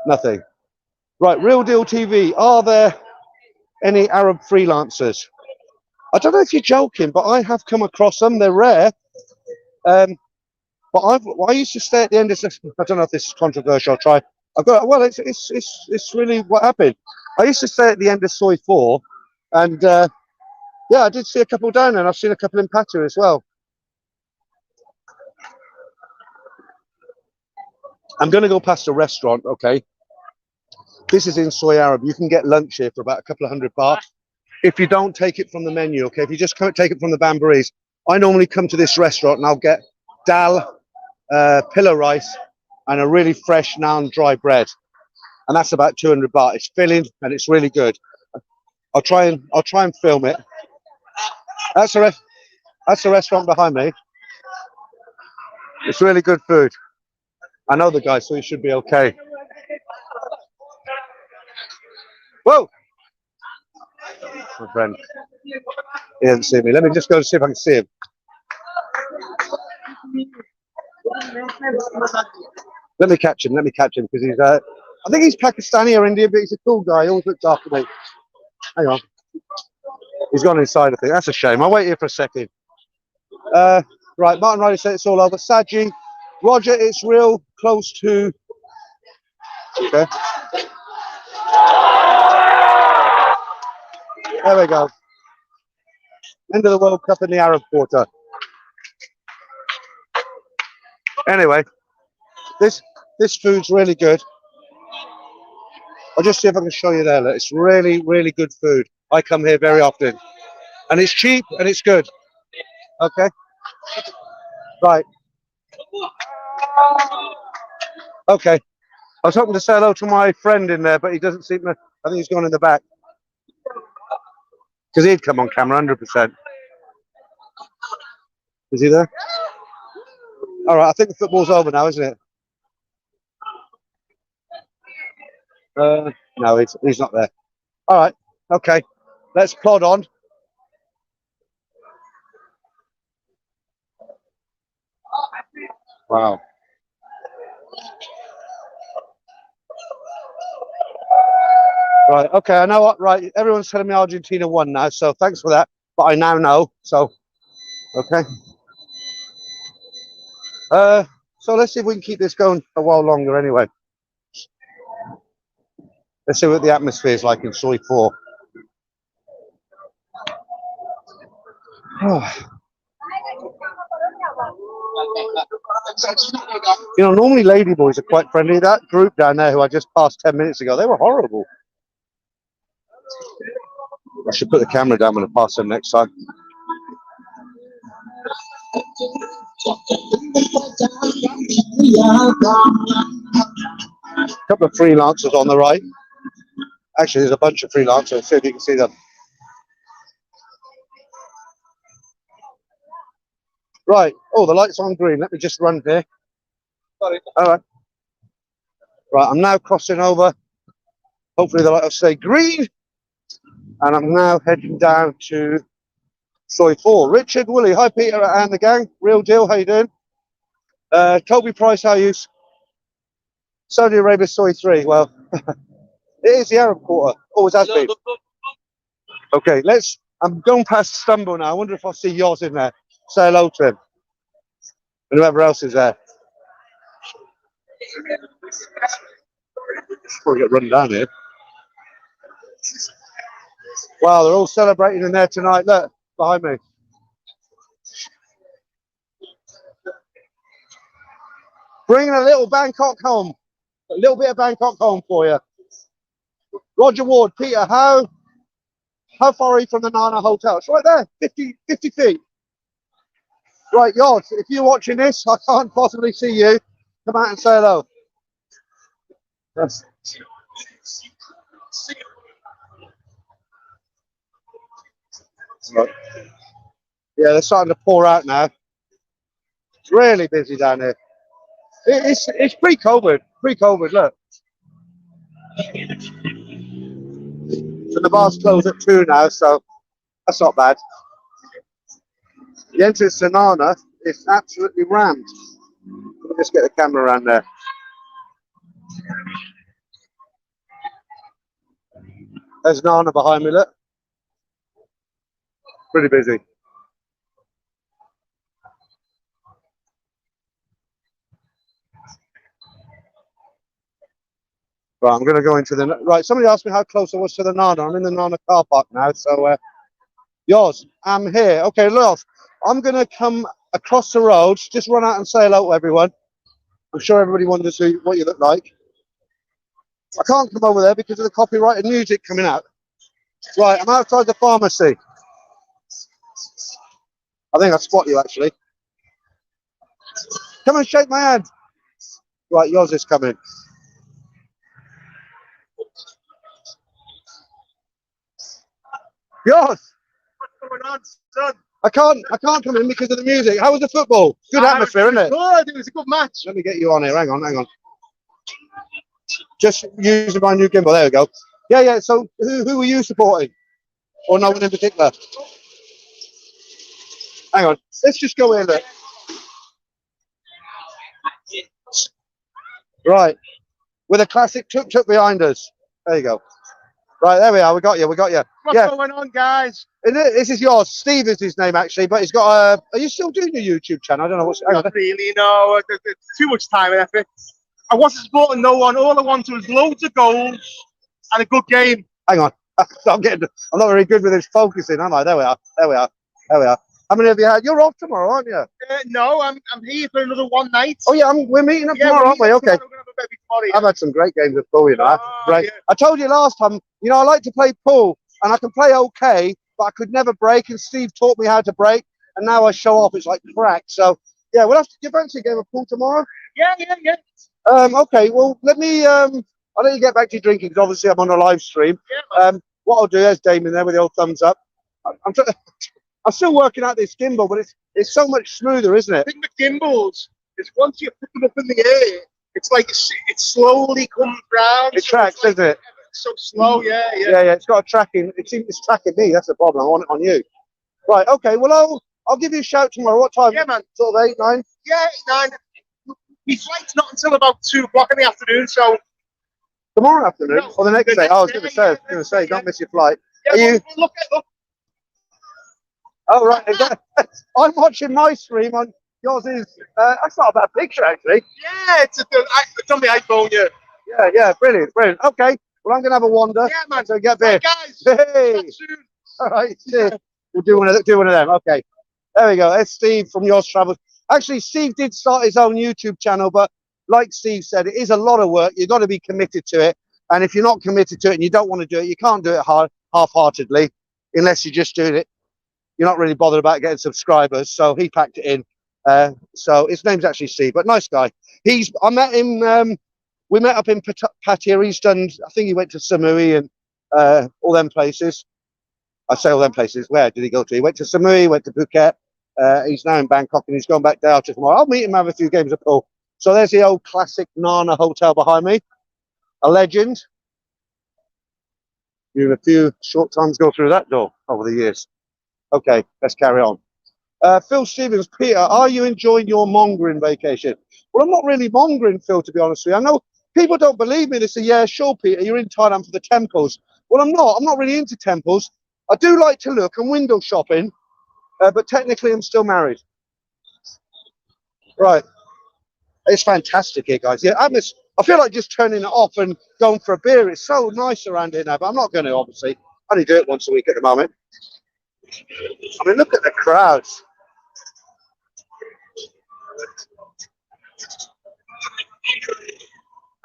Nothing. Right, Real Deal TV. Are there any Arab freelancers? I don't know if you're joking, but I have come across them. They're rare. But I used to stay at the end of. I don't know if this is controversial. I'll try. Well, it's really what happened. I used to stay at the end of Soi 4, and yeah, I did see a couple down there, and I've seen a couple in Pattaya as well. I'm going to go past a restaurant, okay? This is in Soi Arab. You can get lunch here for about a couple of £100 baht. If you don't take it from the menu, okay? If you just take it from the bamboos. I normally come to this restaurant and I'll get dal, pillar rice, and a really fresh naan dry bread. And that's about 200 baht. It's filling and it's really good. I'll try and film it. That's the restaurant behind me. It's really good food. I know the guy, so he should be okay. Whoa! My friend. He hasn't seen me. Let me just go and see if I can see him. Let me catch him because he's I think he's Pakistani or Indian, but he's a cool guy. He always looks after me. Hang on. He's gone inside, I think. That's a shame. I'll wait here for a second. Right, Martin Riley said it's all over. Saji, Roger, it's real close to. Okay. There we go. End of the World Cup in the Arab Quarter. Anyway, this food's really good. I'll just see if I can show you there. Look, it's really, really good food. I come here very often. And it's cheap and it's good. Okay. Right. Okay. I was hoping to say hello to my friend in there, but he doesn't seem to. I think he's gone in the back. Because he'd come on camera 100%. Is he there? All right. I think the football's over now, isn't it? No, he's not there. All right. Okay. Let's plod on. Wow. Right, okay, I know what, right, everyone's telling me Argentina won now, so thanks for that, but I now know, so, okay. So let's see if we can keep this going a while longer anyway. Let's see what the atmosphere is like in Soi 4. You know, normally ladyboys are quite friendly. That group down there who I just passed 10 minutes ago, they were horrible. I should put the camera down when I pass them next time. A couple of freelancers on the right. Actually, there's a bunch of freelancers. See if you can see them. Right. Oh, the light's on green. Let me just run here. Sorry. All right. Right, I'm now crossing over. Hopefully the light will stay green. And I'm now heading down to Soi 4. Richard, Willie, hi Peter and the gang. Real deal, how you doing? Toby Price, how are you? Saudi Arabia Soi 3. Well, it is the Arab quarter. Always has been. Okay, I'm going past Stumble now. I wonder if I'll see yours in there. Say hello to him. And whoever else is there. Probably get run down here. Wow, they're all celebrating in there tonight. Look, behind me. Bringing a little Bangkok home. A little bit of Bangkok home for you. Roger Ward, Peter, how far are you from the Nana Hotel? It's right there, 50 feet. Right, yours. If you're watching this, I can't possibly see you. Come out and say hello. Yes. Right. Yeah, they're starting to pour out now. It's really busy down here. It's pre-COVID. Pre-COVID, look. So the bar's closed at 2 now, so that's not bad. The entrance to Nana is absolutely rammed. Let me just get the camera around there. There's Nana behind me, look. Pretty busy. Right, I'm going to go into the... Right, somebody asked me how close I was to the Nana. I'm in the Nana car park now, so... yours, I'm here. Okay, look, I'm going to come across the road. Just run out and say hello to everyone. I'm sure everybody wonders what you look like. I can't come over there because of the copyrighted music coming out. Right, I'm outside the pharmacy. I think I spot you, actually. Come and shake my hand. Right, yours is coming. Yours. What's going on, son? I can't come in because of the music. How was the football? Good atmosphere, isn't it? Good. It was a good match. Let me get you on here. Hang on. Just using my new gimbal. There we go. Yeah. So who were you supporting? Or no one in particular? Hang on. Let's just go in there. Right. With a classic tuk-tuk behind us. There you go. Right, there we are. We got you. What's going on, guys? This is yours. Steve is his name, actually, but he's got a... Are you still doing your YouTube channel? I don't know what's... Not really, no. It's too much time and effort. I wasn't supporting no one. All I wanted was loads of goals and a good game. Hang on. I'm not very good with this focusing, am I? There we are. How many have you had? You're off tomorrow, aren't you? No, I'm here for another one night. Oh, yeah, we're meeting up tomorrow, aren't we? Okay. We're going to have a every tomorrow. I've had some great games of pool, you know. Oh, Right. yeah. I told you last time, you know, I like to play pool, and I can play okay, but I could never break. And Steve taught me how to break, and now I show off. It's like crack. So yeah, we'll have to give fancy a game of pool tomorrow. Yeah, yeah, yeah. Okay. Well, let me. I'll let you get back to your drinking because obviously I'm on a live stream. Yeah, What I'll do, there's Damien there with the old thumbs up. I'm trying. I'm still working out this gimbal, but it's so much smoother, isn't it? I think the gimbals is once you put them up in the air, it's like it slowly comes round. It tracks, doesn't it? It's so slow, yeah, yeah. Yeah. It's got a tracking. It's tracking me. That's the problem. I want it on you. Right. Okay. Well, I'll give you a shout tomorrow. What time? Yeah, man. Sort of 8, 9. Yeah, 9. My flight's not until about 2 o'clock in the afternoon, so Tomorrow afternoon No, or the next the day? next I was day, going to say, yeah. don't miss your flight. yeah. Are you? Look. Oh, right. I'm watching my stream on yours. Is that's not a bad picture actually. Yeah, it's on the iPhone, yeah. Yeah. Brilliant. Okay. Well, I'm going to have a wander. Yeah, man. So get there. Right, guys. Hey. Chat soon. All right. Cheers. We'll do one of them. Okay. There we go. That's Steve from Yours Travels. Actually, Steve did start his own YouTube channel, but like Steve said, it is a lot of work. You've got to be committed to it. And if you're not committed to it and you don't want to do it, you can't do it half-heartedly unless you're just doing it. You're not really bothered about getting subscribers. So he packed it in. So his name's actually Steve, but nice guy. I met him. We met up in Pattaya. He's done. I think he went to Samui and all them places. I say all them places. Where did he go to? He went to Samui, went to Phuket. He's now in Bangkok and he's going back there after tomorrow. I'll meet him, have a few games of pool. So there's the old classic Nana hotel behind me. A legend. You have a few short times go through that door over the years. Okay, let's carry on. Phil Stevens, Peter, are you enjoying your mongering vacation? Well, I'm not really mongering, Phil, to be honest with you. I know people don't believe me. They say, yeah, sure, Peter, you're in Thailand for the temples. Well, I'm not. I'm not really into temples. I do like to look and window shopping, but technically I'm still married. Right. It's fantastic here, guys. Yeah, I feel like just turning it off and going for a beer. It's so nice around here now, but I'm not going to, obviously. I only do it once a week at the moment. I mean, look at the crowds.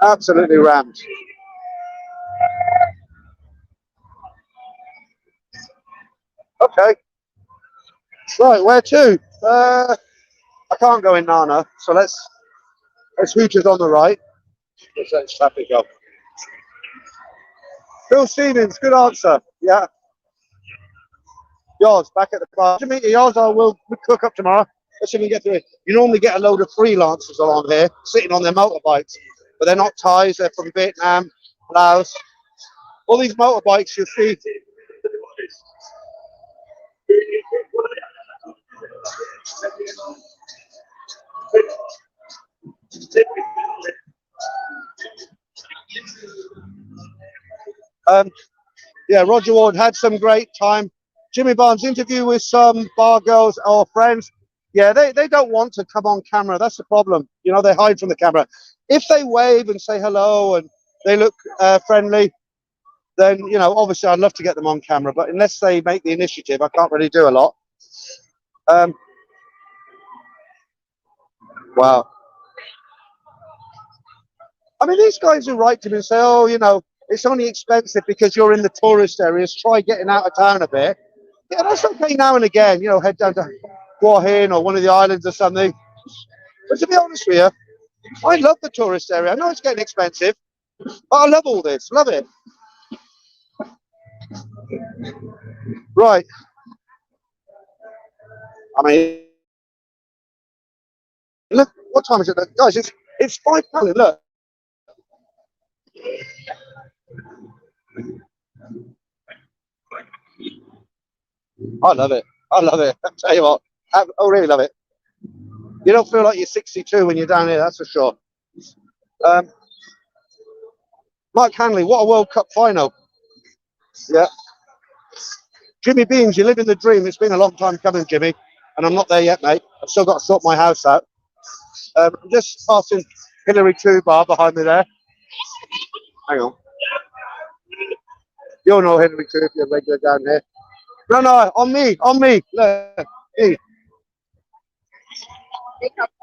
Absolutely rammed. Okay. Right, where to? I can't go in Nana, so let's Hooters on the right. Let's let traffic go. Phil Stevens, good answer. Yeah. Yours, back at the bar. To meet yours, I will cook up tomorrow. Let's see if we can get through it. You normally get a load of freelancers along here, sitting on their motorbikes, but they're not Thais, they're from Vietnam, Laos. All these motorbikes you see. Yeah, Roger Ward had some great time. Jimmy Barnes interview with some bar girls or friends. Yeah, they don't want to come on camera. That's the problem. You know, they hide from the camera. If they wave and say hello and they look friendly, then, you know, obviously I'd love to get them on camera. But unless they make the initiative, I can't really do a lot. Wow. I mean, these guys who write to me and say, oh, you know, it's only expensive because you're in the tourist areas. Try getting out of town a bit. Yeah, that's okay now and again. You know, head down to Hua Hin or one of the islands or something. But to be honest with you, I love the tourist area. I know it's getting expensive, but I love all this. Love it. Right. I mean, look, what time is it? Guys, it's £5. Look. I love it. I love it. I tell you what, I really love it. You don't feel like you're 62 when you're down here, that's for sure. Mike Hanley, what a World Cup final. Yeah. Jimmy Beams, you live in the dream. It's been a long time coming, Jimmy, and I'm not there yet, mate. I've still got to sort my house out. I'm just passing Hillary 2 bar behind me there. Hang on. You'll know Hillary 2 if you're regular down here. No, on me. Look, me.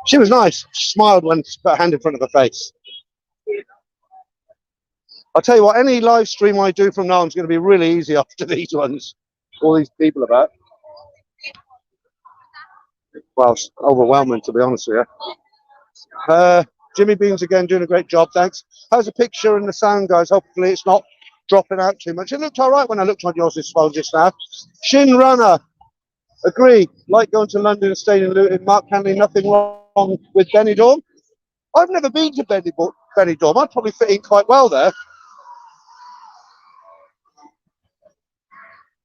She was nice. She smiled when she put her hand in front of her face. I'll tell you what, any live stream I do from now on is going to be really easy after these ones. All these people about. Well, it's overwhelming, to be honest with you. Jimmy Beans again doing a great job, thanks. How's the picture and the sound, guys? Hopefully it's not dropping out too much. It looked all right when I looked on yours' phone just now. Shin Runner, agree. Like going to London and staying in Luton. Mark Hanley, nothing wrong with Benidorm. I've never been to Benidorm. I'd probably fit in quite well there.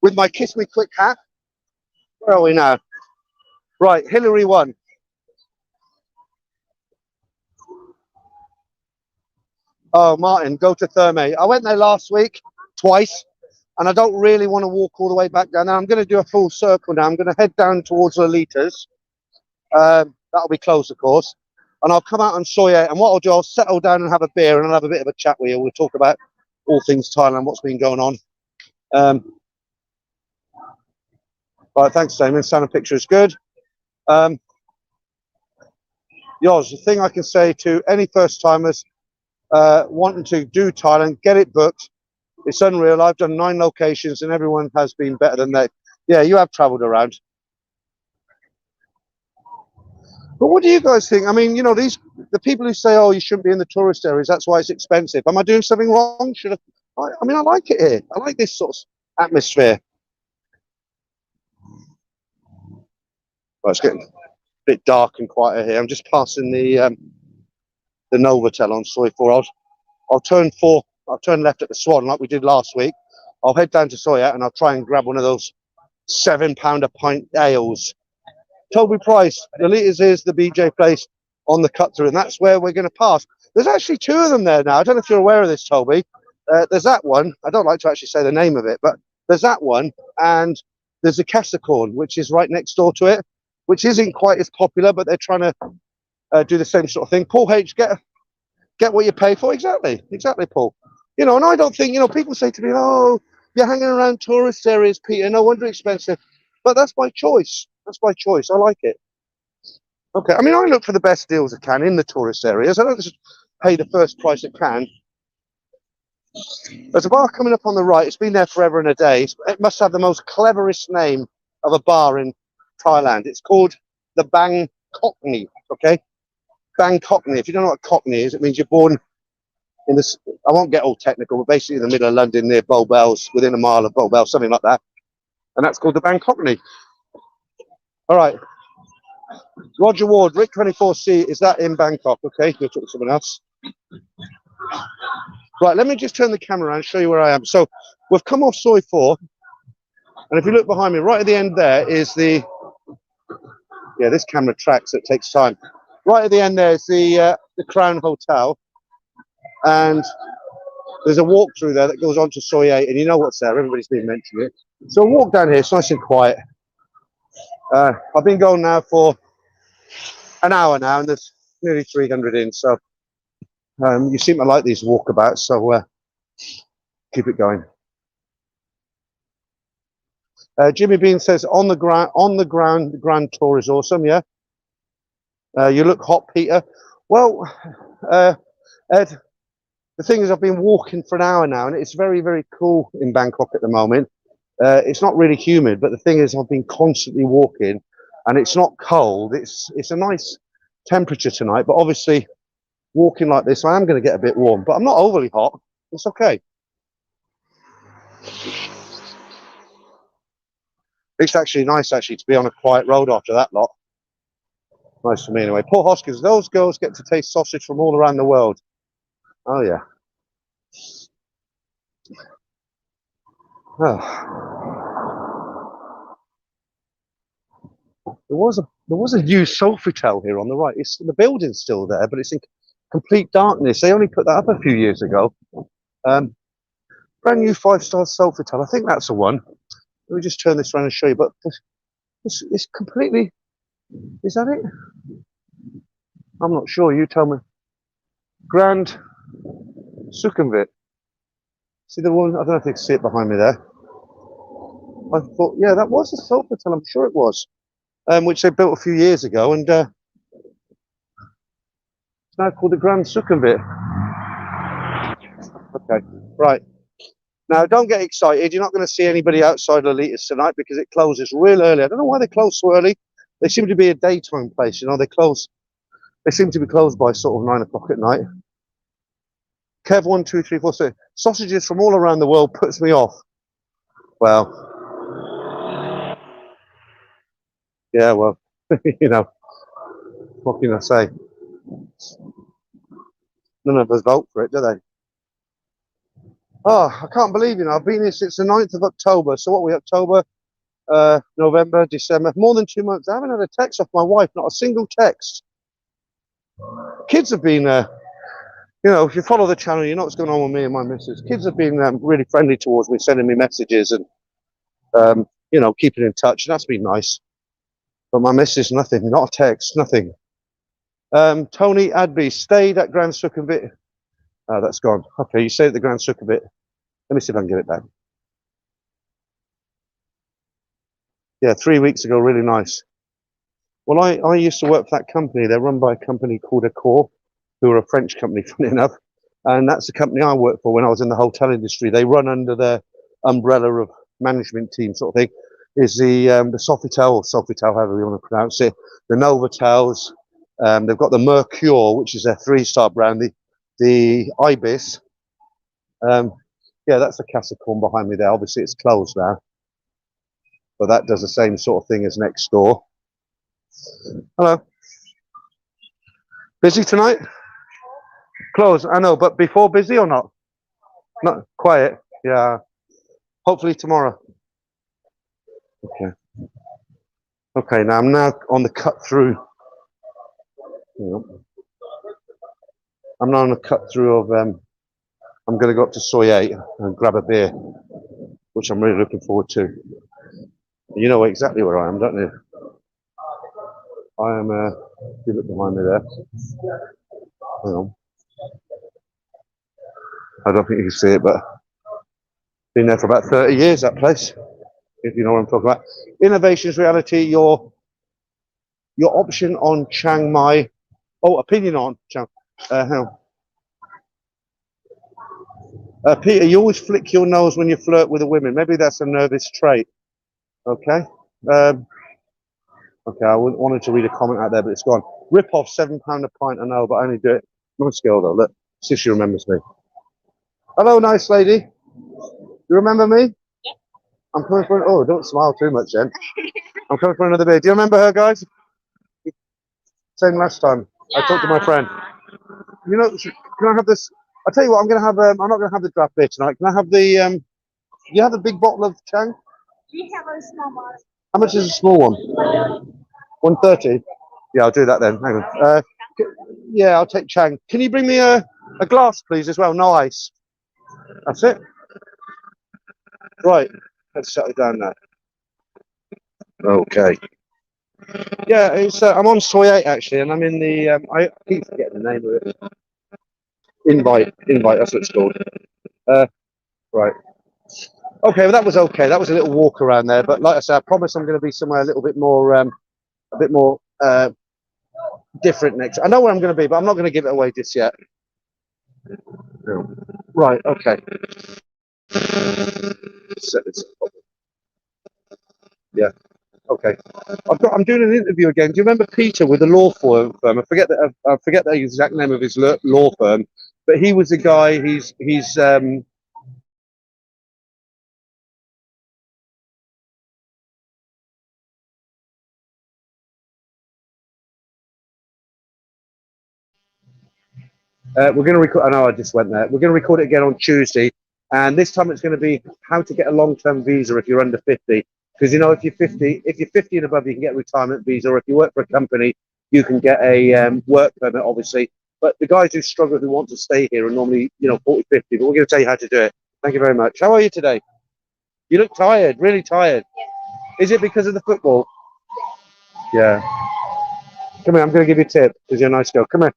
With my Kiss Me Quick hat. Where are we now? Right, Hillary won. Oh, Martin, go to Therme. I went there last week, twice, and I don't really want to walk all the way back down. Now I'm going to do a full circle now. I'm going to head down towards Lolitas. That'll be close, of course. And I'll come out on Soi Arab, and what I'll do, I'll settle down and have a beer, and I'll have a bit of a chat with you. We'll talk about all things Thailand, what's been going on. Right, thanks, Damien. Sound and picture is good. Yours, the thing I can say to any first-timers wanting to do Thailand, get it booked. It's unreal. I've done 9 locations, and everyone has been better than they. Yeah, you have travelled around. But what do you guys think? I mean, you know, the people who say, "Oh, you shouldn't be in the tourist areas. That's why it's expensive." Am I doing something wrong? I mean, I like it here. I like this sort of atmosphere. Well, it's getting a bit dark and quieter here. I'm just passing the Novotel on Soi 4. I'll turn 4. I'll turn left at the Swan like we did last week. I'll head down to Soi Arab and I'll try and grab one of those £7 a pint ales. Toby Price, the Litres is the BJ place on the cut through, and that's where we're going to pass. There's actually 2 of them there now. I don't know if you're aware of this, Toby. There's that one. I don't like to actually say the name of it, but there's that one, and there's a Casacorn, which is right next door to it, which isn't quite as popular, but they're trying to do the same sort of thing. Paul H, get what you pay for. Exactly, Paul. You know, and I don't think, you know, people say to me, "Oh, you're hanging around tourist areas, Peter. No wonder it's expensive." But that's my choice. That's my choice. I like it. Okay. I mean, I look for the best deals I can in the tourist areas. I don't just pay the first price I can. There's a bar coming up on the right. It's been there forever and a day. It must have the most cleverest name of a bar in Thailand. It's called the Bangkokney. Okay. Bangkokney. If you don't know what a Cockney is, it means you're born in this. I won't get all technical, but basically in the middle of London, near Bow Bells, within a mile of Bow Bells, something like that. And that's called the Bangkokney. All right. Roger Ward, Rick 24C, is that in Bangkok? Okay, you'll talk to someone else. Right, let me just turn the camera around and show you where I am. So we've come off Soi 4, and if you look behind me, right at the end there is the, yeah, this camera tracks, it takes time. Right at the end there is the Crown Hotel, and there's a walk through there that goes on to Soi 8, and you know what's there, everybody's been mentioning it. So I'll walk down here, it's nice and quiet. I've been going now for an hour now, and there's nearly 300 in, so you seem to like these walkabouts, so keep it going. Jimmy Bean says on the ground, the Grand Tour is awesome. Yeah. You look hot, Peter. Well, Ed, the thing is, I've been walking for an hour now, and it's very, very cool in Bangkok at the moment. It's not really humid, but the thing is, I've been constantly walking, and it's not cold. It's a nice temperature tonight, but obviously, walking like this, I am going to get a bit warm, but I'm not overly hot. It's okay. It's actually nice, to be on a quiet road after that lot. Nice for me anyway. Paul Hoskins, those girls get to taste sausage from all around the world. Oh yeah. Oh. There was a new Sofitel here on the right. The building's still there, but it's in complete darkness. They only put that up a few years ago. Brand new 5-star Sofitel. I think that's the one. Let me just turn this around and show you. But it's completely. Is that it? I'm not sure. You tell me. Grand Sukhumvit. See the one? I don't know if you can see it behind me there. I thought, yeah, that was a Sofitel. I'm sure it was. Which they built a few years ago, and it's now called the Grand Sukhumvit. Okay, right. Now, don't get excited. You're not going to see anybody outside Lolita's tonight because it closes real early. I don't know why they close so early. They seem to be a daytime place, you know. They seem to be closed by sort of 9 o'clock at night. Kev, 1, 2, 3, 4, 6. Sausages from all around the world puts me off. Well, yeah, well, you know, what can I say? None of us vote for it, do they? Oh, I can't believe, you know, I've been here since the 9th of October. So what are we, October, November, December, more than 2 months. I haven't had a text off my wife, not a single text. Kids have been, you know, if you follow the channel, you know what's going on with me and my missus. Kids have been really friendly towards me, sending me messages and, you know, keeping in touch. And that's been nice. But my missus, nothing, not a text, nothing. Tony Adby stayed at Grand Sukhumvit. Oh, that's gone. Okay, you stayed at the Grand Sukhumvit. Let me see if I can get it back. Yeah, 3 weeks ago, really nice. Well, I used to work for that company. They're run by a company called Accor, who are a French company, funny enough. And that's the company I worked for when I was in the hotel industry. They run under their umbrella of management team sort of thing. Is the Sofitel, however you want to pronounce it, the Novotels. They've got the Mercure, which is their 3-star brand, the Ibis. Yeah, that's the Casa Corn behind me there. Obviously, it's closed now. But that does the same sort of thing as next door. Hello. Busy tonight? Closed, I know, but before busy or not? Not quiet, yeah. Hopefully tomorrow. Okay. Okay, now I'm on the cut through. I'm now on the cut through of, I'm going to go up to Soi Arab and grab a beer, which I'm really looking forward to. You know exactly where I am, don't you? I am, you look behind me there. Hang on. I don't think you can see it, but been there for about 30 years, that place, if you know what I'm talking about. Innovations Reality, your option on Chiang Mai. Oh, opinion on Chiang. Hang on. Peter, you always flick your nose when you flirt with a woman. Maybe that's a nervous trait. Okay. Okay, I wanted to read a comment out there, but it's gone. Rip off £7 a pint, I know, but I only do it. Nice girl though, look. See if she remembers me. Hello, nice lady. You remember me? Yeah. I'm coming for oh, don't smile too much then. I'm coming for another beer. Do you remember her, guys? Same last time. Yeah. I talked to my friend. You know, can I have this? I'll tell you what, I'm going to have, I'm not going to have the draft beer tonight. Can I have the, you have a big bottle of Chang? We have a small one. How much is a small one? 130. Yeah, I'll do that then. Hang on. Yeah, I'll take Chang. Can you bring me a glass, please, as well? No ice. That's it. Right. Let's settle down now. Okay. Yeah, it's. I'm on Soi Arab actually, and I'm in the. I keep forgetting the name of it. Invite. That's what it's called. Right. Okay, well that was okay. That was a little walk around there, but like I said, I promise I'm going to be somewhere a little bit more, different next. I know where I'm going to be, but I'm not going to give it away just yet. Right. Okay. Set this up. Yeah. Okay. I'm doing an interview again. Do you remember Peter with the law firm? I forget the exact name of his law firm, but he was the guy. We're going to record. I know I just went there. We're going to record it again on Tuesday, and this time it's going to be how to get a long-term visa if you're under 50. Because you know, if you're 50 and above, you can get a retirement visa, or if you work for a company, you can get a work permit, obviously. But the guys who struggle, who want to stay here, are normally, 40, 50. But we're going to tell you how to do it. Thank you very much. How are you today? You look tired, really tired. Is it because of the football? Yeah. Come here, I'm going to give you a tip because you're a nice girl. Come here.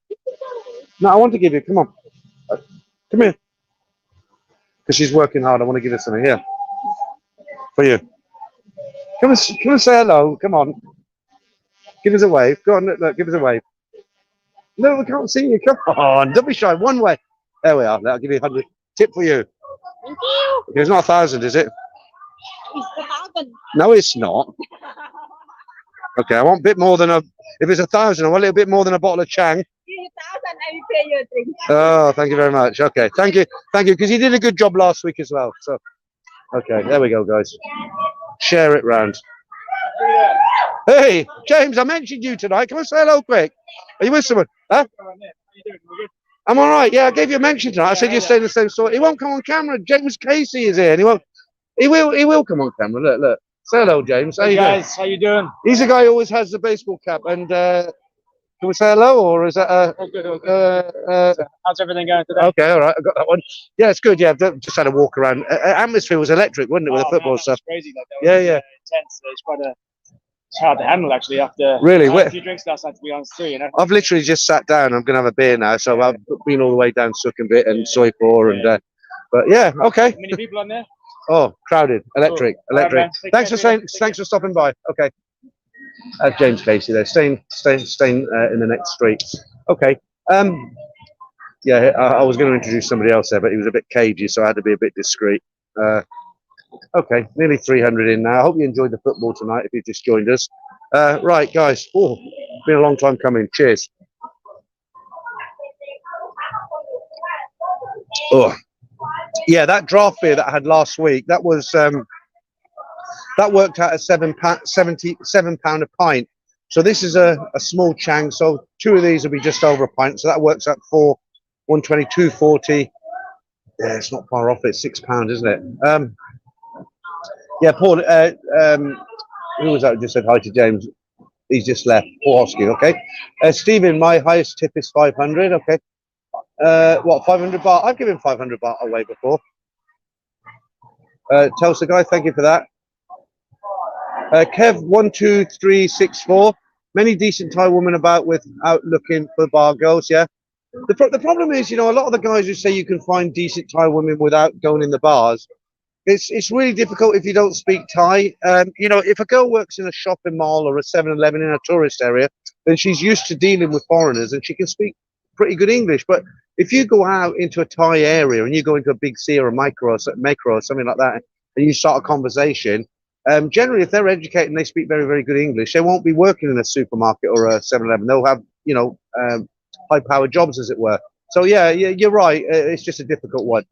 No, I want to give you. Come on. Come here. Because she's working hard. I want to give her something here for you. Come and say hello. Come on. Give us a wave. Go on, look, give us a wave. No, we can't see you. Come on. Don't be shy. One way. There we are. I'll give you 100. Tip for you. Thank you. It's not 1,000, is it? It's 1,000. No, it's not. Okay, I want a bit more than a. If it's 1,000, I want a little bit more than a bottle of Chang. Give you 1,000, I will pay your drink. Oh, thank you very much. Okay, thank you, because you did a good job last week as well. So, okay, there we go, guys. Share it round. Hey, James, I mentioned you tonight. Come on, say hello quick. Are you with someone? Huh? I'm all right. Yeah, I gave you a mention tonight. I said you're staying the same sort. He won't come on camera. James Casey is here, and he won't. He will come on camera. Look, look. Say hello, James. How you doing? How you doing? He's the guy who always has the baseball cap. And can we say hello, or is that All good, all good. How's everything going today? okay? All right, I got that one. Yeah, it's good. Yeah, I've just had a walk around. Atmosphere was electric, wasn't it, with the football stuff? Crazy. Like, Yeah, yeah. Intense. It's quite it's hard to handle actually after Really? a few drinks last night, to be honest too. You know. I've literally just sat down. I'm gonna have a beer now, so I've been all the way down Sukhumvit and Soi Arab, and but yeah, okay. Many people on there. Oh, crowded, electric, Cool. All right, electric. man. Take Thanks care, for saying. Take Thanks for stopping by. Okay. James Casey there, staying in the next street. Okay. Yeah, I was going to introduce somebody else there, but he was a bit cagey, so I had to be a bit discreet. Okay, nearly 300 in now. I hope you enjoyed the football tonight. If you just joined us, right, guys. Oh, been a long time coming. Cheers. Oh, yeah, that draft beer that I had last week, that was that worked out at £77 a pint. So this is a small Chang. So two of these will be just over a pint. So that works out for 122.40. Yeah, it's not far off. It's £6, isn't it? Yeah, Paul. Who was that who just said hi to James? He's just left. Paul Hosky. Okay. Stephen, my highest tip is 500. Okay. What, 500 baht? I've given 500 baht away before. Tulsa guy, thank you for that. Kev 12364. Many decent Thai women about without looking for bar girls. Yeah. The problem is, you know, a lot of the guys who say you can find decent Thai women without going in the bars. It's really difficult if you don't speak Thai. You know, if a girl works in a shopping mall or a 7-Eleven in a tourist area, then she's used to dealing with foreigners and she can speak pretty good English. But if you go out into a Thai area and you go into a big C or a micro or something like that, and you start a conversation, generally, if they're educated and they speak very, very good English, they won't be working in a supermarket or a 7-Eleven. They'll have, you know, high-powered jobs, as it were. So yeah, you're right. It's just a difficult one.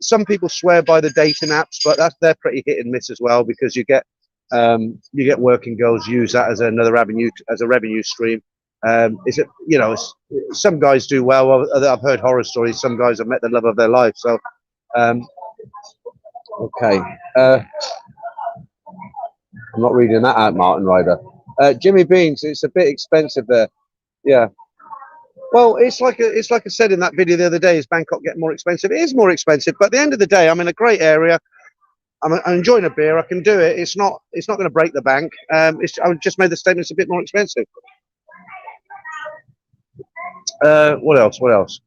Some people swear by the dating apps, but they're pretty hit and miss as well, because you get working girls use that as another avenue, as a revenue stream. Is it, you know, some guys do well. I've heard horror stories. Some guys have met the love of their life. So, okay. I'm not reading that out, Martin Ryder. Jimmy Beans, it's a bit expensive there. Yeah. Well, it's like I said in that video the other day, is Bangkok getting more expensive? It is more expensive, but at the end of the day, I'm in a great area. I'm enjoying a beer. I can do it. It's not going to break the bank. I just made the statement. It's a bit more expensive. What else? What else?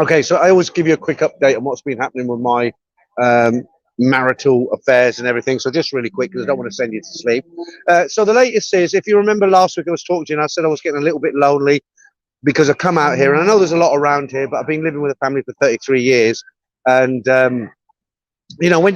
Okay, so I always give you a quick update on what's been happening with my marital affairs and everything. So just really quick, because I don't want to send you to sleep. So the latest is, if you remember last week I was talking to you and I said I was getting a little bit lonely because I come out here, and I know there's a lot around here, but I've been living with a family for 33 years. And, you know,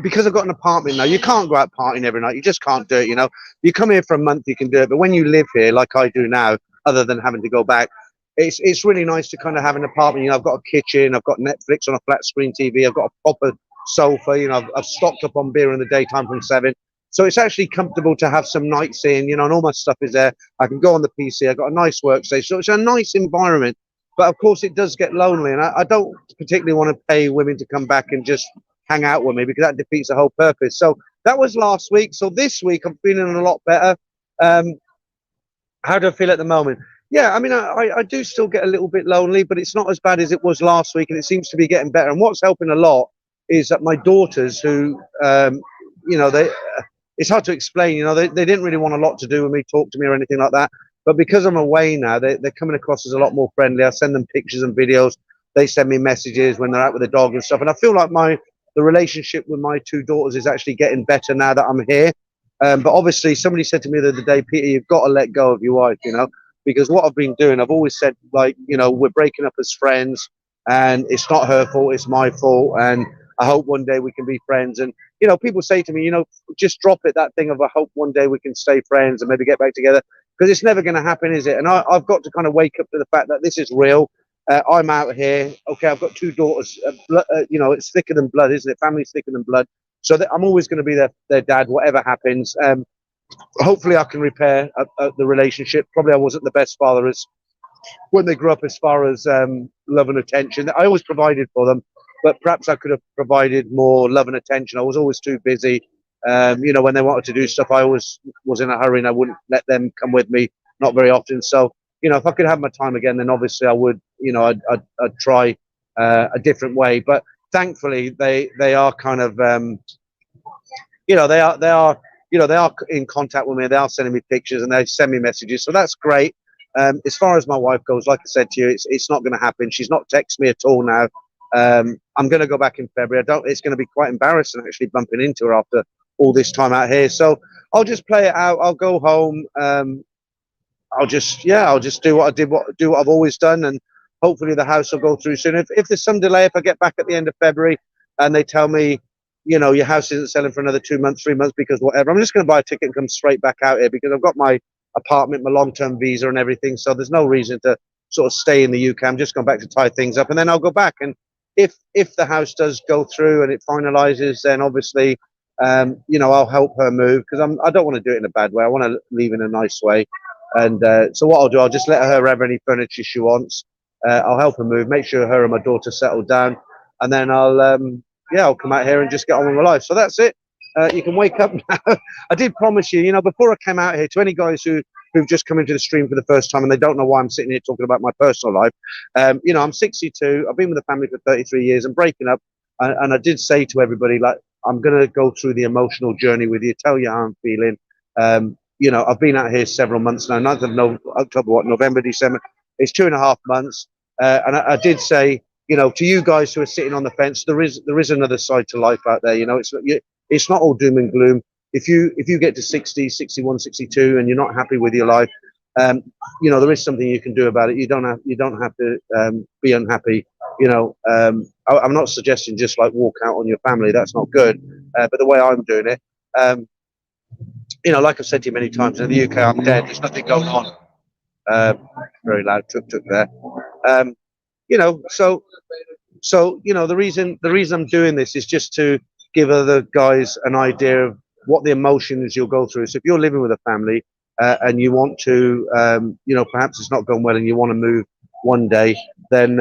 because I've got an apartment now, you can't go out partying every night. You just can't do it, you know. You come here for a month, you can do it. But when you live here, like I do now, other than having to go back, it's really nice to kind of have an apartment. You know, I've got a kitchen, I've got Netflix on a flat screen TV, I've got a proper sofa, you know, I've stocked up on beer in the daytime from 7. So it's actually comfortable to have some nights in, you know, and all my stuff is there. I can go on the PC. I've got a nice workstation. So it's a nice environment. But of course, it does get lonely. And I don't particularly want to pay women to come back and just hang out with me, because that defeats the whole purpose. So that was last week. So this week, I'm feeling a lot better. How do I feel at the moment? Yeah, I mean, I do still get a little bit lonely, but it's not as bad as it was last week. And it seems to be getting better. And what's helping a lot is that my daughters, who, you know, it's hard to explain, you know, they didn't really want a lot to do with me, talk to me or anything like that. But because I'm away now, they're coming across as a lot more friendly. I send them pictures and videos. They send me messages when they're out with the dog and stuff. And I feel like the relationship with my two daughters is actually getting better now that I'm here. But obviously, somebody said to me the other day, Peter, you've got to let go of your wife, you know, because what I've been doing, I've always said, like, you know, we're breaking up as friends. and it's not her fault, it's my fault, and I hope one day we can be friends. And people say to me, just drop it, that thing of I hope one day we can stay friends and maybe get back together, because it's never going to happen, is it? And I've got to kind of wake up to the fact that this is real. I'm out here. Okay, I've got 2 daughters. It's thicker than blood, isn't it? Family's thicker than blood. So I'm always going to be their dad, whatever happens. Hopefully, I can repair the relationship. Probably, I wasn't the best father as when they grew up, as far as love and attention. I always provided for them, but perhaps I could have provided more love and attention. I was always too busy. When they wanted to do stuff, I always was in a hurry, and I wouldn't let them come with me. Not very often. So, if I could have my time again, then obviously I would. I'd try a different way. But thankfully, they are kind of, they are in contact with me. They are sending me pictures and they send me messages. So that's great. As far as my wife goes, like I said to you, it's not going to happen. She's not texting me at all now. I'm going to go back in February. It's going to be quite embarrassing actually bumping into her after all this time out here. So I'll just play it out. I'll go home. I'll just do what I've always done, and hopefully the house will go through soon. If there's some delay, if I get back at the end of February and they tell me, your house isn't selling for another 2 months, 3 months, because whatever, I'm just going to buy a ticket and come straight back out here, because I've got my apartment, my long-term visa and everything. So there's no reason to sort of stay in the UK. I'm just going back to tie things up, and then I'll go back. And if the house does go through and it finalizes, then obviously, I'll help her move, because I don't want to do it in a bad way. I want to leave in a nice way. And so what I'll do, I'll just let her have any furniture she wants. I'll help her move, make sure her and my daughter settle down, and then I'll come out here and just get on with my life. So that's it. You can wake up now. I did promise you, before I came out here, to any guys who've just come into the stream for the first time and they don't know why I'm sitting here talking about my personal life. I'm 62. I've been with the family for 33 years. I'm breaking up, and I did say to everybody, like, I'm going to go through the emotional journey with you, tell you how I'm feeling. I've been out here several months now, 9th of October, November, December. It's 2.5 months. And I did say, to you guys who are sitting on the fence, there is another side to life out there. It's not all doom and gloom. If you get to 60, 61, 62 and you're not happy with your life, there is something you can do about it. You don't have to be unhappy. I'm not suggesting just like walk out on your family. That's not good. But the way I'm doing it, like I've said to you many times, in the UK, I'm dead. There's nothing going on. Very loud tuk there. So the reason I'm doing this is just to give other guys an idea of what the emotions you'll go through. So if you're living with a family and you want to, perhaps it's not going well and you want to move one day, then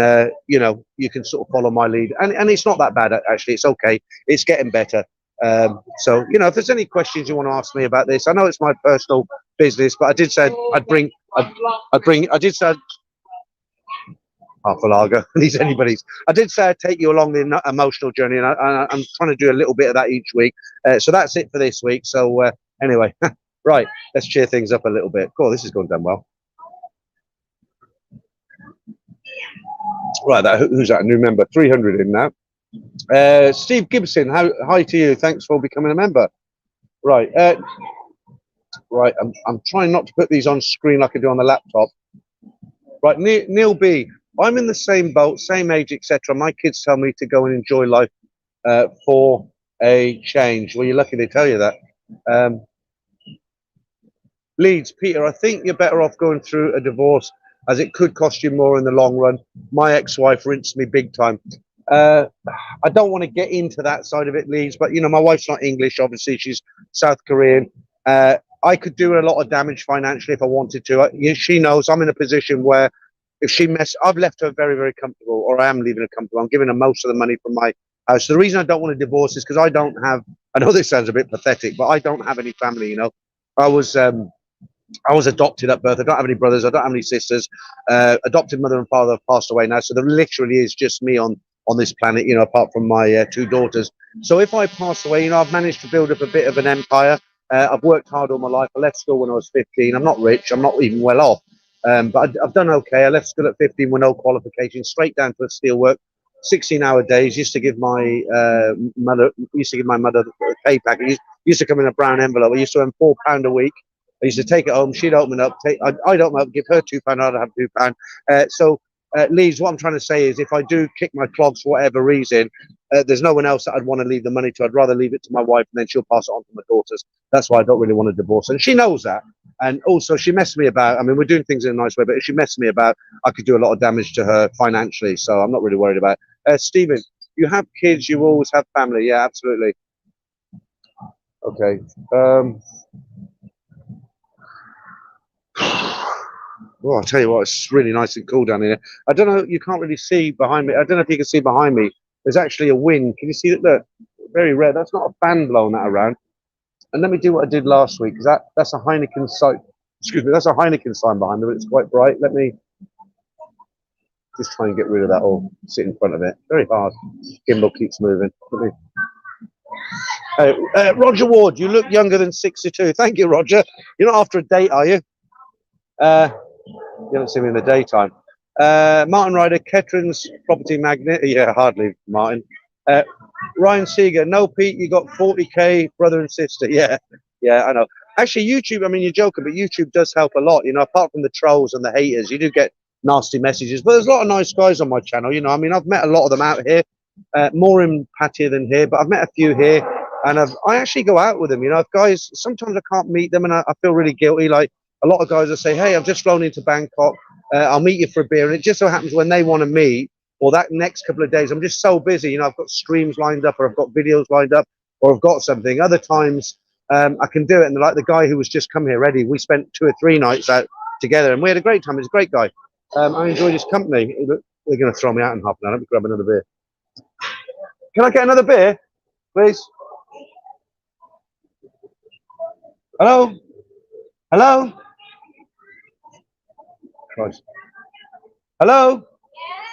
you can sort of follow my lead. And it's not that bad actually. It's okay. It's getting better. So if there's any questions you want to ask me about this, I know it's my personal business, but I did say I did say half a lager, these anybody's. I did say I'd take you along the emotional journey, and I'm trying to do a little bit of that each week. So that's it for this week. So anyway, right, let's cheer things up a little bit. Cool, this is going down well. Right, who's that? A new member, 300 in now. Steve Gibson, hi to you. Thanks for becoming a member. Right, right. I'm trying not to put these on screen like I do on the laptop. Right, Neil B. I'm in the same boat, same age, etc. My kids tell me to go and enjoy life for a change. Well, you're lucky they tell you that. Leeds, Peter, I think you're better off going through a divorce, as it could cost you more in the long run. My ex-wife rinsed me big time. I don't want to get into that side of it, Leeds, but my wife's not English, obviously. She's South Korean. I could do a lot of damage financially if I wanted to. She knows I'm in a position where if she I've left her very, very comfortable, or I am leaving her comfortable. I'm giving her most of the money from my house. So the reason I don't want to divorce is because I don't have, I know this sounds a bit pathetic, but I don't have any family, I was adopted at birth. I don't have any brothers. I don't have any sisters. Adopted mother and father have passed away now. So there literally is just me on this planet, apart from my 2 daughters. So if I pass away, I've managed to build up a bit of an empire. I've worked hard all my life. I left school when I was 15. I'm not rich. I'm not even well off. But I've done okay. I left school at 15 with no qualifications, straight down to a steelwork, 16-hour days. Used to give my mother a pay packet. Used to come in a brown envelope. I used to earn £4 a week. I used to take it home. She'd open it up. I'd open it up, give her £2. I'd have £2. leaves, what I'm trying to say is if I do kick my clogs for whatever reason, there's no one else that I'd want to leave the money to. I'd rather leave it to my wife and then she'll pass it on to my daughters. That's why I don't really want to divorce. And she knows that. And also she messed me about. I mean, we're doing things in a nice way, but if she messed me about, I could do a lot of damage to her financially. So I'm not really worried about it. Stephen, you have kids, you always have family. Yeah, absolutely. Okay. Well, I'll tell you what, it's really nice and cool down here. I don't know, you can't really see behind me. I don't know if you can see behind me. There's actually a wind. Can you see that? Look, very rare. That's not a fan blowing that around. And let me do what I did last week, because that's a Heineken sign. Excuse me, that's a Heineken sign behind me, but it's quite bright. Let me just try and get rid of that or sit in front of it. Very hard. Gimbal keeps moving. Roger Ward, you look younger than 62. Thank you, Roger. You're not after a date, are you? You haven't seen me in the daytime. Martin Ryder, Ketron's property magnet. Yeah, hardly, Martin. Ryan Seeger, no, Pete, you got 40k, brother and sister. Yeah, I know. Actually, YouTube, I mean, you're joking, but YouTube does help a lot. You know, apart from the trolls and the haters, you do get nasty messages. But there's a lot of nice guys on my channel. You know, I mean, I've met a lot of them out here, more in Pattaya than here, but I've met a few here. And I actually go out with them. You know, if guys, sometimes I can't meet them and I feel really guilty. Like, a lot of guys will say, hey, I've just flown into Bangkok. I'll meet you for a beer. And it just so happens when they want to meet, or that next couple of days, I'm just so busy. You know, I've got streams lined up, or I've got videos lined up, or I've got something. Other times I can do it. And like the guy who was just come here, Eddie, we spent 2 or 3 nights out together and we had a great time. He's a great guy. I enjoyed his company. They're going to throw me out in half an hour. Let me grab another beer. Can I get another beer, please? Hello? Hello? Christ. Hello?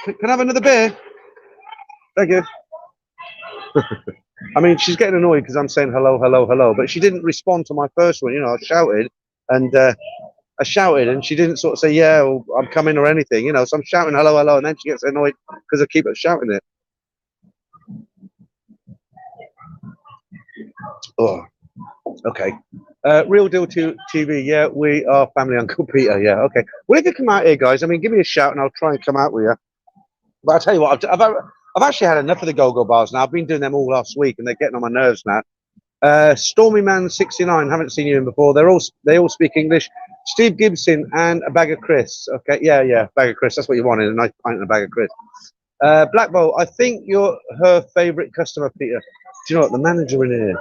Can I have another beer? Thank you. I mean, she's getting annoyed because I'm saying hello, hello, hello, but she didn't respond to my first one. You know, I shouted and she didn't sort of say, yeah, well, I'm coming or anything, you know, so I'm shouting hello, hello, and then she gets annoyed because I keep shouting it. Oh, okay. Real Deal TV, yeah, we are family, Uncle Peter, yeah, okay. Well, if you come out here, guys, I mean, give me a shout and I'll try and come out with you. But I'll tell you what, I've actually had enough of the go-go bars now. I've been doing them all last week and they're getting on my nerves now. Stormy Man 69, haven't seen you in before. They all speak English. Steve Gibson and a bag of crisps. Okay, yeah, bag of crisps. That's what you wanted, a nice pint and a bag of crisps. Black Bolt, I think you're her favourite customer, Peter. Do you know what, the manager in here?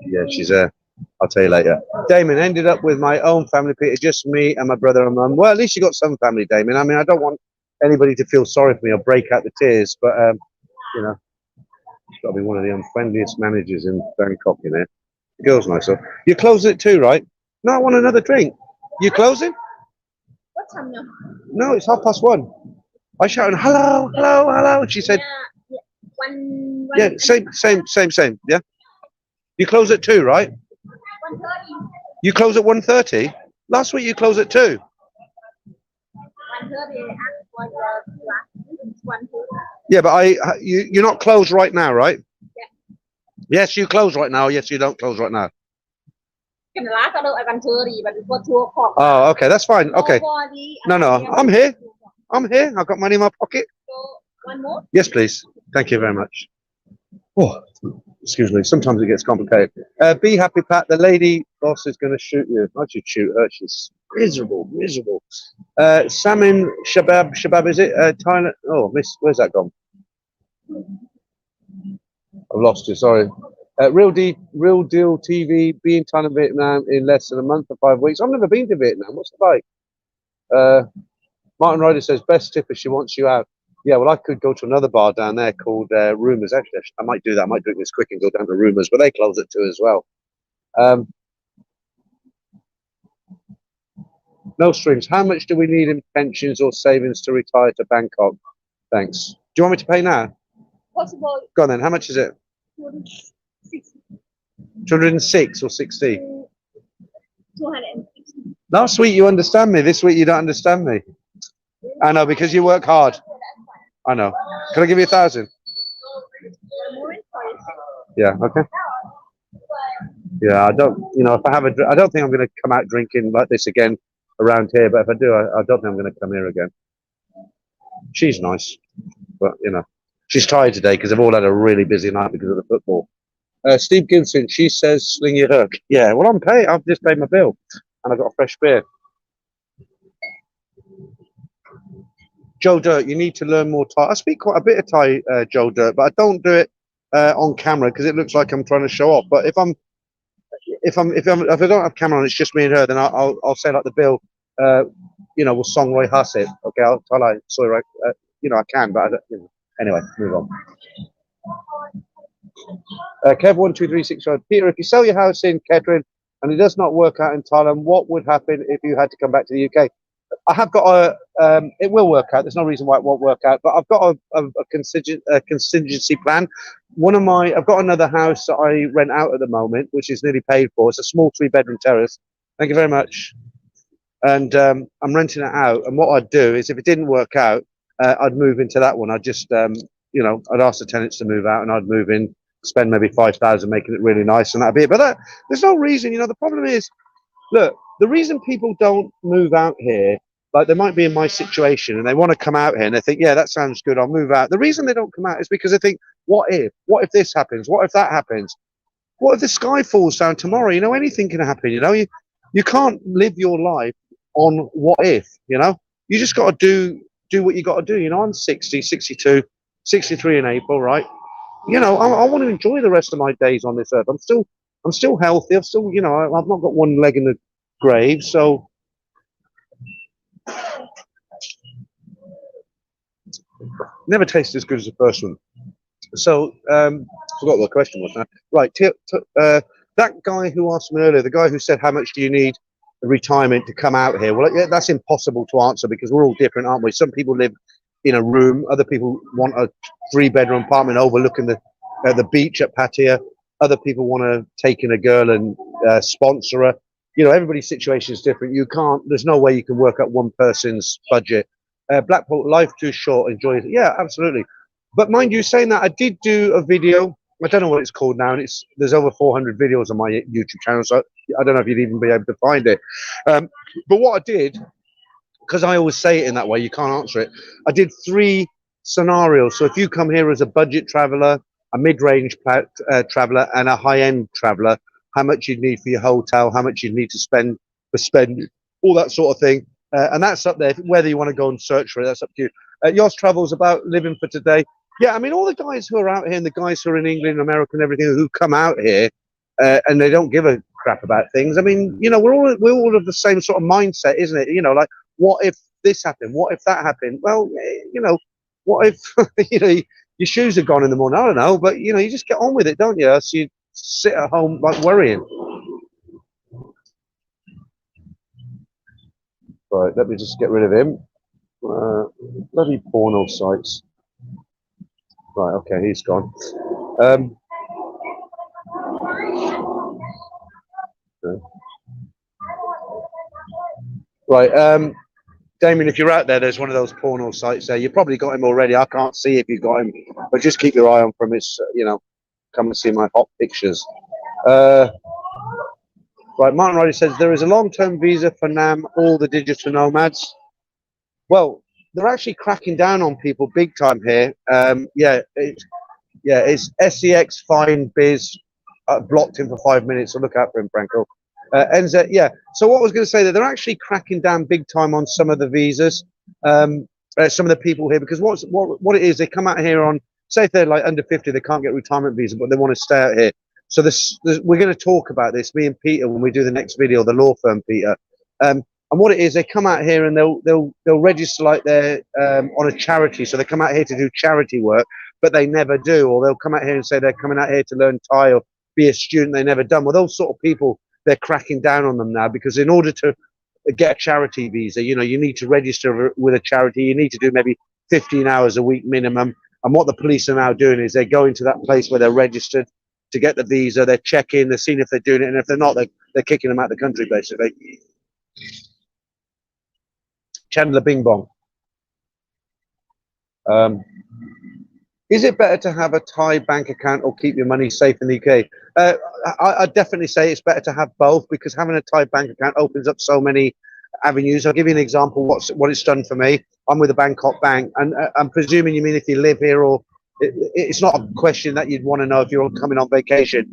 Yeah, she's there. I'll tell you later. Damon, ended up with my own family, Peter, just me and my brother and mum. Well, at least you got some family, Damon. I mean, I don't want anybody to feel sorry for me or break out the tears, but, you know, it's got to be one of the unfriendliest managers in Bangkok, you know. The girl's nice. So you're closing at 2, right? No, I want another drink. You closing? What time now? No, it's 1:30. I shouted, hello, hello, hello. And she said, One. yeah, same. Yeah. You close at 2, right? 1:30. You close at 1:30? Last week you closed at 2. 1:30. Yeah, but you're not closed right now, right? Yeah. Yes, you close right now. Yes, you don't close right now. Oh, okay, that's fine. Okay. No, I'm here. I've got money in my pocket. So, one more? Yes, please. Thank you very much. Oh, excuse me. Sometimes it gets complicated. Be happy, Pat. The lady boss is going to shoot you. I should shoot her. She's miserable. Samin Shabab, is it? Thailand. Oh, miss. Where's that gone? I've lost you. Sorry. Real Deal TV. Be in Thailand, Vietnam in less than a month or 5 weeks. I've never been to Vietnam. What's it like? Martin Ryder says best tip if she wants you out. Yeah, well, I could go to another bar down there called Rumours. Actually, I might do that. I might drink this quick and go down to Rumours, but they close at 2 as well. No streams. How much do we need in pensions or savings to retire to Bangkok? Thanks. Do you want me to pay now? Possible. Go on then. How much is it? 206 or 60? 260. Last week you understand me. This week you don't understand me. I know, because you work hard. I know. Can I give you 1,000? Yeah. Okay. Yeah, I don't. You know, if I have I don't think I'm going to come out drinking like this again around here. But if I do, I don't think I'm going to come here again. She's nice, but you know, she's tired today because they've all had a really busy night because of the football. Steve Gibson, she says, "Sling your hook." Yeah, well, I'm paid. I've just paid my bill, and I got a fresh beer. Joe Dirt, you need to learn more Thai. I speak quite a bit of Thai, Joe Dirt, but I don't do it on camera because it looks like I'm trying to show off. But if I don't have camera on, it's just me and her, then I'll say like the bill, you know, will song Roy Hassett. Okay, I'll tell like sorry, you know, I can, but I don't, you know. Anyway, move on. Kev12365, Peter, if you sell your house in Kedrin and it does not work out in Thailand, what would happen if you had to come back to the UK? I have got it will work out. There's no reason why it won't work out, but I've got a contingency plan. I've got another house that I rent out at the moment, which is nearly paid for. It's a small 3-bedroom terrace. Thank you very much. And I'm renting it out. And what I'd do is if it didn't work out, I'd move into that one. I'd just, you know, I'd ask the tenants to move out and I'd move in, spend maybe 5,000 making it really nice and that'd be it. But there's no reason, you know, the problem is, look, the reason people don't move out here, like they might be in my situation and they want to come out here and they think, yeah, that sounds good, I'll move out. The reason they don't come out is because they think, what if this happens? What if that happens? What if the sky falls down tomorrow? You know, anything can happen, you know, you can't live your life on what if, you know, you just got to do what you got to do. You know, I'm 60, 62, 63 in April, right? You know, I want to enjoy the rest of my days on this earth. I'm still healthy. I'm still, you know, I've not got one leg in the grave, so never tasted as good as the first one. So, forgot what the question was now. Right, that guy who asked me earlier, the guy who said, how much do you need the retirement to come out here? Well, yeah, that's impossible to answer because we're all different, aren't we? Some people live in a room. Other people want a 3-bedroom apartment overlooking the beach at Pattaya. Other people want to take in a girl and sponsor her. You know, everybody's situation is different. There's no way you can work out one person's budget. Blackpool, life too short, enjoy it. Yeah, absolutely. But mind you, saying that, I did do a video. I don't know what it's called now, and there's over 400 videos on my YouTube channel, so I don't know if you'd even be able to find it. But what I did, because I always say it in that way, you can't answer it. I did 3 scenarios. So if you come here as a budget traveler, a mid-range traveler, and a high-end traveler, how much you'd need for your hotel, how much you'd need to spend for spending, all that sort of thing. And that's up there. Whether you want to go and search for it, that's up to you. Yours Travel's about living for today. Yeah, I mean, all the guys who are out here and the guys who are in England, America, and everything who come out here and they don't give a crap about things. I mean, you know, we're all of the same sort of mindset, isn't it? You know, like, what if this happened? What if that happened? Well, you know, what if you know your shoes are gone in the morning? I don't know, but you know, you just get on with it, don't you? So you sit at home like worrying. Right, let me just get rid of him. Bloody porno sites. Right, okay, he's gone. Okay. Right, Damien, if you're out there, there's one of those porno sites there. You probably got him already. I can't see if you got him, but just keep your eye on from his, you know, come and see my hot pictures. Right, Martin Riley says, there is a long-term visa for NAM, all the digital nomads. Well, they're actually cracking down on people big time here. It's SEX fine biz, blocked him for 5 minutes, so look out for him, Franco. NZ, yeah. So what I was going to say, that they're actually cracking down big time on some of the visas, some of the people here, because what it is, they come out here on, say if they're like under 50, they can't get a retirement visa, but they want to stay out here. So we're going to talk about this, me and Peter, when we do the next video, the law firm Peter. And what it is, they come out here and they'll register like they're on a charity. So they come out here to do charity work, but they never do. Or they'll come out here and say they're coming out here to learn Thai or be a student they never done. Well, those sort of people, they're cracking down on them now, because in order to get a charity visa, you know, you need to register with a charity. You need to do maybe 15 hours a week minimum. And what the police are now doing is they're going to that place where they're registered to get the visa. They're checking, they're seeing if they're doing it, and if they're not, they're kicking them out of the country, basically. Chandler Bing Bong. Is it better to have a Thai bank account or keep your money safe in the UK? I'd definitely say it's better to have both, because having a Thai bank account opens up so many avenues. I'll give you an example. What it's done for me. I'm with a Bangkok bank, and I'm presuming you mean if you live here, or it's not a question that you'd want to know if you're coming on vacation.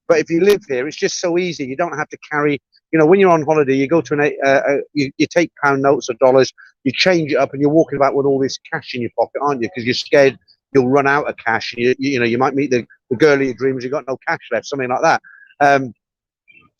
But if you live here, it's just so easy. You don't have to carry. You know, when you're on holiday, you go to you take pound notes or dollars, you change it up, and you're walking about with all this cash in your pocket, aren't you? Because you're scared you'll run out of cash. You know, you might meet the girl of your dreams. You've got no cash left, something like that.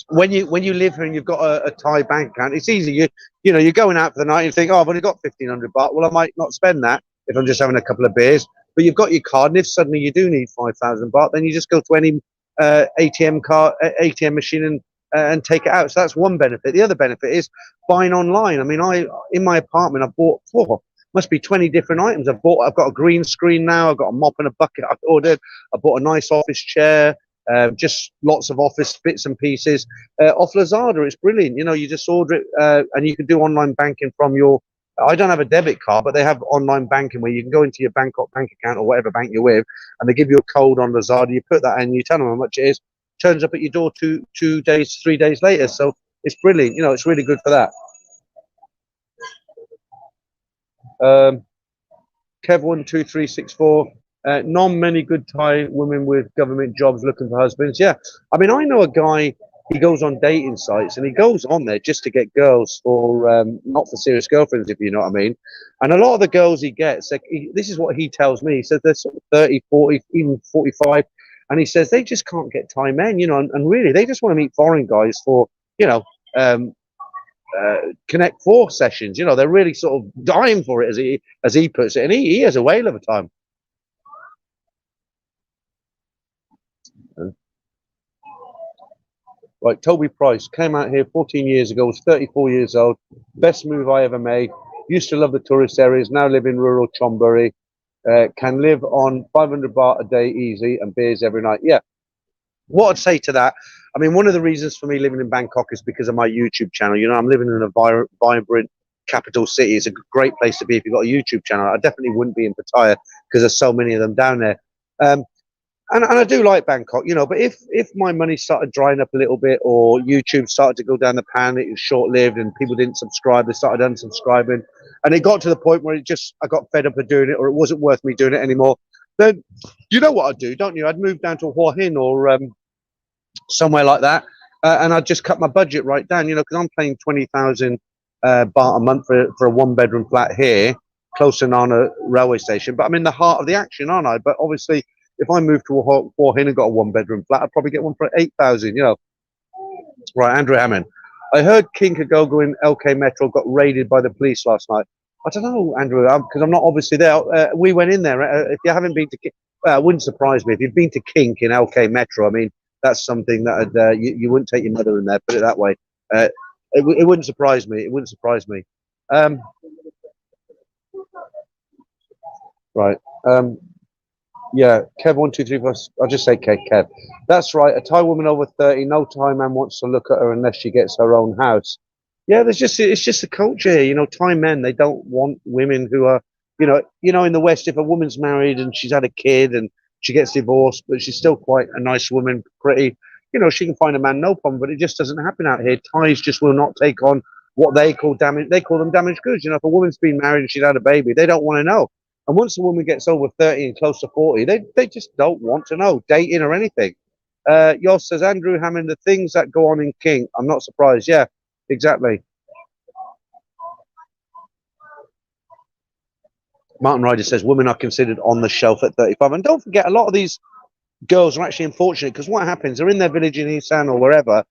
When you live here and you've got a Thai bank account, it's easy. You know, you're going out for the night and you think, oh, I've only got 1,500 baht. Well, I might not spend that if I'm just having a couple of beers. But you've got your card, and if suddenly you do need 5,000 baht, then you just go to any ATM machine and take it out. So that's one benefit. The other benefit is buying online. I mean, in my apartment, I bought must be 20 different items. I've got a green screen now. I've got a mop and a bucket I've ordered. I bought a nice office chair. Just lots of office bits and pieces off Lazada. It's brilliant. You know, you just order it and you can do online banking from your. I don't have a debit card, but they have online banking where you can go into your Bangkok bank account or whatever bank you're with, and they give you a code on Lazada. You put that in, you tell them how much it is, turns up at your door 3 days later. So it's brilliant. You know, it's really good for that. Kev12364. Not many good Thai women with government jobs looking for husbands. Yeah, I mean, I know a guy. He goes on dating sites and he goes on there just to get girls for not for serious girlfriends, if you know what I mean. And a lot of the girls he gets, like, this is what he tells me. He says they're sort of 30, 40, even 45, and he says they just can't get Thai men, you know, and really they just want to meet foreign guys for, you know, Connect Four sessions. You know, they're really sort of dying for it, as he puts it, and he has a whale of a time. Right, Toby Price came out here 14 years ago, was 34 years old. Best move I ever made. Used to love the tourist areas, now live in rural Chonburi. Can live on 500 baht a day easy and beers every night. Yeah. What I'd say to that, I mean, one of the reasons for me living in Bangkok is because of my YouTube channel. You know, I'm living in a vibrant capital city. It's a great place to be if you've got a YouTube channel. I definitely wouldn't be in Pattaya because there's so many of them down there. And I do like Bangkok, you know, but if my money started drying up a little bit, or YouTube started to go down the pan, it was short-lived and people didn't subscribe, they started unsubscribing, and it got to the point where I got fed up of doing it, or it wasn't worth me doing it anymore, then you know what I'd do, don't you? I'd move down to Hua Hin or somewhere like that, and I'd just cut my budget right down, you know, because I'm paying 20,000 baht a month for a one-bedroom flat here, close to Nana railway station, but I'm in the heart of the action, aren't I? But obviously, if I moved to Hua Hin and got a one-bedroom flat, I'd probably get one for 8,000, you know. Right, Andrew Hammond. I heard King Kagogo in LK Metro got raided by the police last night. I don't know, Andrew, because I'm not obviously there. We went in there. If you haven't been to King, it wouldn't surprise me. If you've been to Kink in LK Metro, I mean, that's something that you wouldn't take your mother in there, put it that way. It wouldn't surprise me. It wouldn't surprise me. Right. Yeah, Kev123. I'll just say Kev. That's right. A Thai woman over 30, no Thai man wants to look at her unless she gets her own house. Yeah, it's just a culture here. You know, Thai men, they don't want women who are, you know, in the West, if a woman's married and she's had a kid and she gets divorced, but she's still quite a nice woman, pretty, you know, she can find a man, no problem. But it just doesn't happen out here. Thais just will not take on what they call damage. They call them damaged goods. You know, if a woman's been married and she's had a baby, they don't want to know. And once a woman gets over 30 and close to 40, they just don't want to know, dating or anything. Yoss says, Andrew Hammond, the things that go on in King, I'm not surprised. Yeah, exactly. Martin Ryder says, women are considered on the shelf at 35. And don't forget, a lot of these girls are actually unfortunate because what happens, they're in their village in Isan or wherever,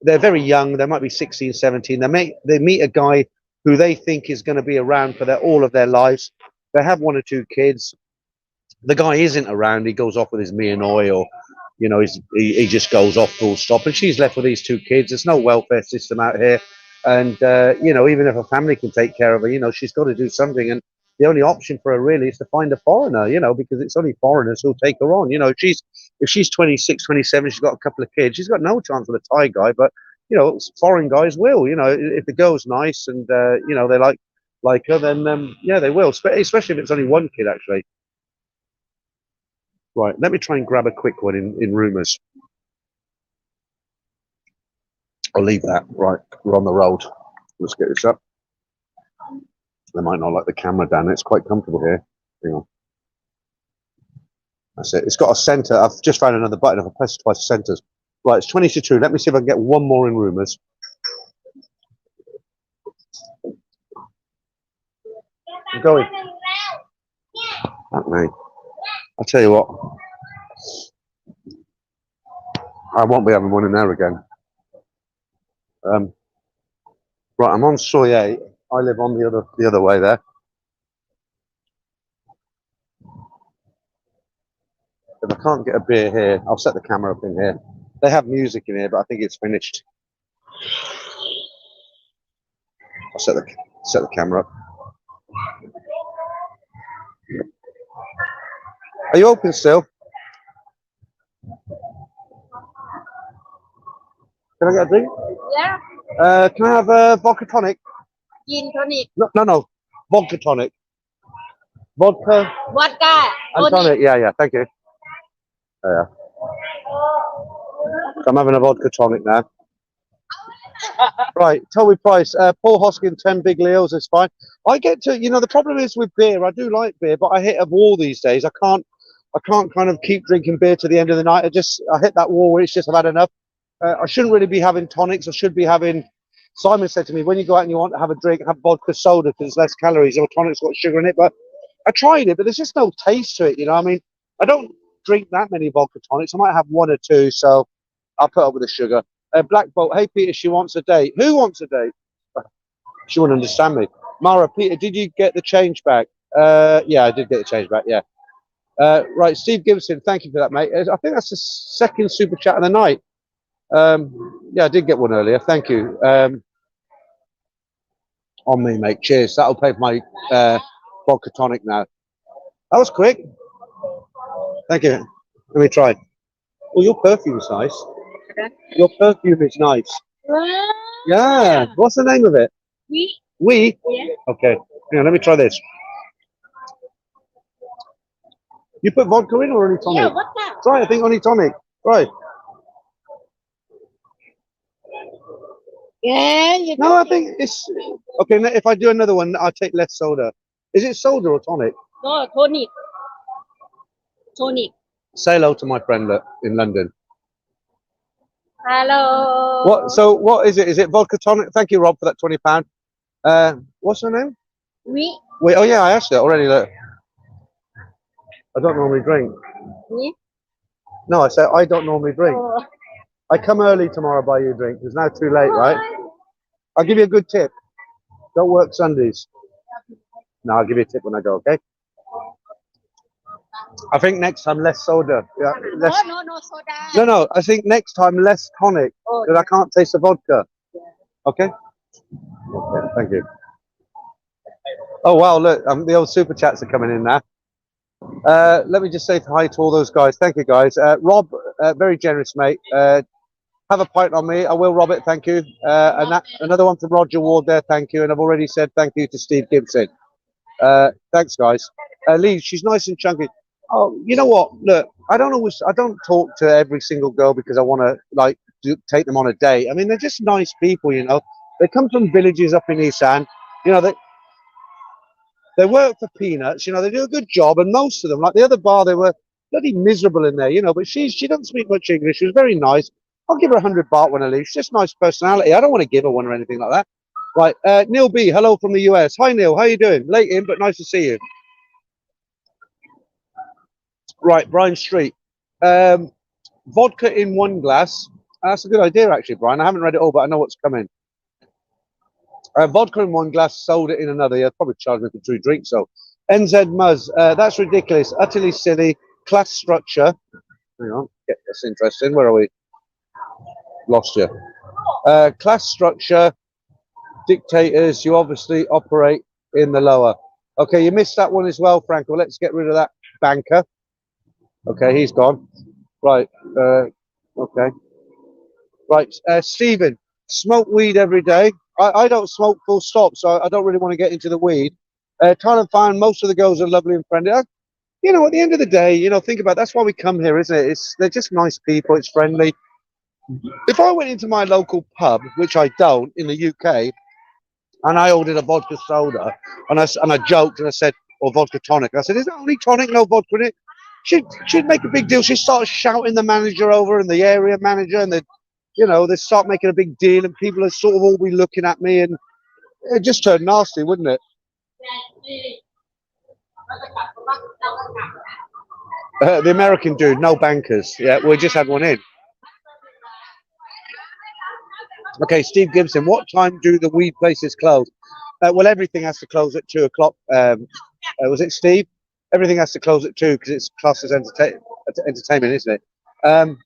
they're very young, they might be 16, 17, they meet a guy who they think is going to be around for all of their lives. They have one or two kids. The guy isn't around. He goes off with his Mianoi, or, you know, he just goes off full stop. And she's left with these two kids. There's no welfare system out here. And, you know, even if a family can take care of her, you know, she's got to do something. And the only option for her really is to find a foreigner, you know, because it's only foreigners who'll take her on. You know, if she's 26, 27, she's got a couple of kids, she's got no chance with a Thai guy. But, you know, foreign guys will, you know, if the girl's nice and, you know, they like her, then yeah, they will, especially if it's only one kid, actually. Right, let me try and grab a quick one in rumours. I'll leave that. Right, we're on the road. Let's get this up. They might not like the camera down. It's quite comfortable here. Hang on. That's it. It's got a centre. I've just found another button. If I press it twice, it centres. Right, it's 20 to 2. Let me see if I can get one more in rumours. I'm going. Fuck me. I'll tell you what. I won't be having one in there again. Right, I'm on Soi 8. I live on the other way there. If I can't get a beer here, I'll set the camera up in here. They have music in here, but I think it's finished. I'll set the camera up. Are you open still? Can I get a drink? Yeah. Can I have a vodka tonic? Gin tonic. No. Vodka tonic. Vodka Vodka. and tonic. Yeah. Thank you. Yeah. So I'm having a vodka tonic now. Right, tell me price. Paul Hoskin, 10 big Leos is fine. I get to, the problem is with beer, I do like beer, but I hit a wall these days. I can't kind of keep drinking beer to the end of the night. I hit that wall where it's just I've had enough. I shouldn't really be having tonics. I should be having, Simon said to me, when you go out and you want to have a drink, have vodka soda because there's less calories, or tonic's got sugar in it. But I tried it, but there's just no taste to it, I mean, I don't drink that many vodka tonics. I might have one or two, so I'll put up with the sugar. Black Bolt, hey Peter, she wants a date. Who wants a date? She wouldn't understand me. Mara, Peter, did you get the change back? Yeah, I did get the change back, yeah. Right, Steve Gibson, thank you for that, mate. I think that's the second super chat of the night. Yeah, I did get one earlier, thank you. On me, mate, cheers. That'll pay for my vodka tonic now. That was quick. Thank you. Let me try. Oh, your perfume's nice. Your perfume is nice. Yeah. What's the name of it? We? Yeah. Okay. Hang on, let me try this. You put vodka in or only tonic? Yeah, vodka. Try, I think only tonic. Right. Yeah. No, I think it's okay. If I do another one, I'll take less soda. Is it soda or tonic? No, tonic. Tonic. Say hello to my friend in London. Hello. What? So what is it? Is it vodka tonic? Thank you, Rob, for that £20. What's her name? We. Wait. Oh yeah, I asked her already. Look. I don't normally drink. Me. No, I said I don't normally drink. Oh. I come early tomorrow, buy you a drink. It's now too late, right? I'll give you a good tip. Don't work Sundays. No, I'll give you a tip when I go, okay? I think next time less soda. Yeah, less. No soda. No. I think next time less tonic because I can't taste the vodka. Okay. Okay. Thank you. Oh wow! Look, the old super chats are coming in now. Let me just say hi to all those guys. Thank you, guys. Rob, very generous, mate. Have a pint on me. I will, Robert. Thank you. And another one from Roger Ward there. Thank you. And I've already said thank you to Steve Gibson. Thanks, guys. Lee, she's nice and chunky. Oh, you know what? Look, I don't talk to every single girl because I want to take them on a date. I mean, they're just nice people, They come from villages up in Isan. They work for peanuts. They do a good job, and most of them, like the other bar, they were bloody miserable in there. But she doesn't speak much English. She was very nice. I'll give her 100 baht when I leave. She's just nice personality. I don't want to give her one or anything like that. Right, Neil B, hello from the US. Hi Neil, how you doing? Late in, but nice to see you. Right, Brian Street. Vodka in one glass. That's a good idea, actually, Brian. I haven't read it all, but I know what's coming. Vodka in one glass, soda in another. Yeah, probably charge me for 2 drinks. So, NZ Muzz. That's ridiculous. Utterly silly. Class structure. Hang on. That's interesting. Where are we? Lost you. Class structure. Dictators. You obviously operate in the lower. Okay, you missed that one as well, Franco. Let's get rid of that banker. Okay, he's gone. Right. Okay. Right. Stephen, smoke weed every day. I don't smoke full stop, so I don't really want to get into the weed. Thailand fine. Most of the girls are lovely and friendly. At the end of the day, think about it, that's why we come here, isn't it? They're just nice people. It's friendly. If I went into my local pub, which I don't in the UK, And I ordered a vodka soda, and I joked and I said, or vodka tonic. I said, is that only tonic, no vodka in it? She'd make a big deal. She started shouting the manager over and the area manager, and they start making a big deal, and people are sort of all be looking at me, and it just turned nasty, wouldn't it? The American dude, no bankers. Yeah, we just had one in. Okay, Steve Gibson, what time do the weed places close? Well, everything has to close at 2 o'clock. Was it Steve? Everything has to close at 2 because it's classed as entertainment, isn't it?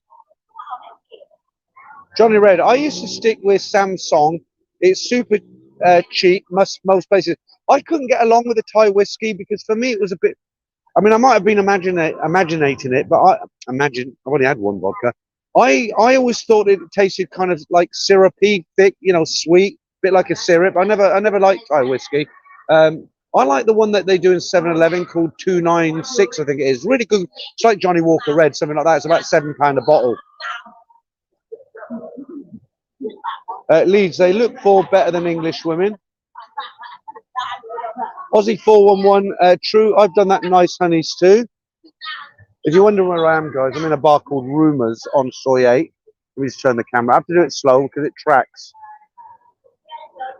Johnny Red, I used to stick with Samsung. It's super cheap, most places. I couldn't get along with the Thai whiskey because for me it was a bit. I mean, I might have been imaginating it, but I've only had one vodka. I always thought it tasted kind of like syrupy, thick, sweet, bit like a syrup. I never liked Thai whiskey. I like the one that they do in 7-Eleven called 296, I think it is. Really good. It's like Johnny Walker Red, something like that. It's about £7 a bottle. Leeds, they look for better than English women. Aussie 411, true. I've done that in Nice Honeys too. If you wonder where I am, guys, I'm in a bar called Rumours on Soi 8. Let me just turn the camera. I have to do it slow because it tracks.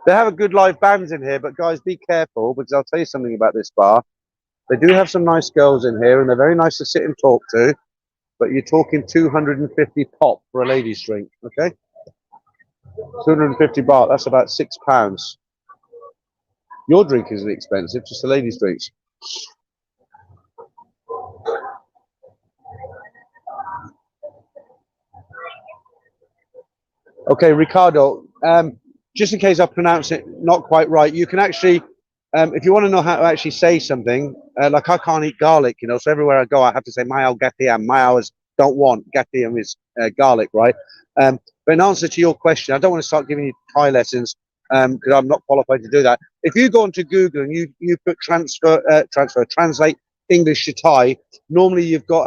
They have a good live bands in here, but guys, be careful because I'll tell you something about this bar. They do have some nice girls in here, and they're very nice to sit and talk to. But you're talking 250 pop for a ladies' drink, okay? 250 baht. That's about £6. Your drink isn't expensive, just the ladies' drinks. Okay, Ricardo, just in case I pronounce it not quite right, you can actually, if you want to know how to actually say something, like I can't eat garlic, so everywhere I go I have to say Mayao Gatiam. Mayao is don't want, Gatiam is garlic, right? But in answer to your question, I don't want to start giving you Thai lessons because I'm not qualified to do that. If you go onto Google and you put translate English to Thai, normally you've got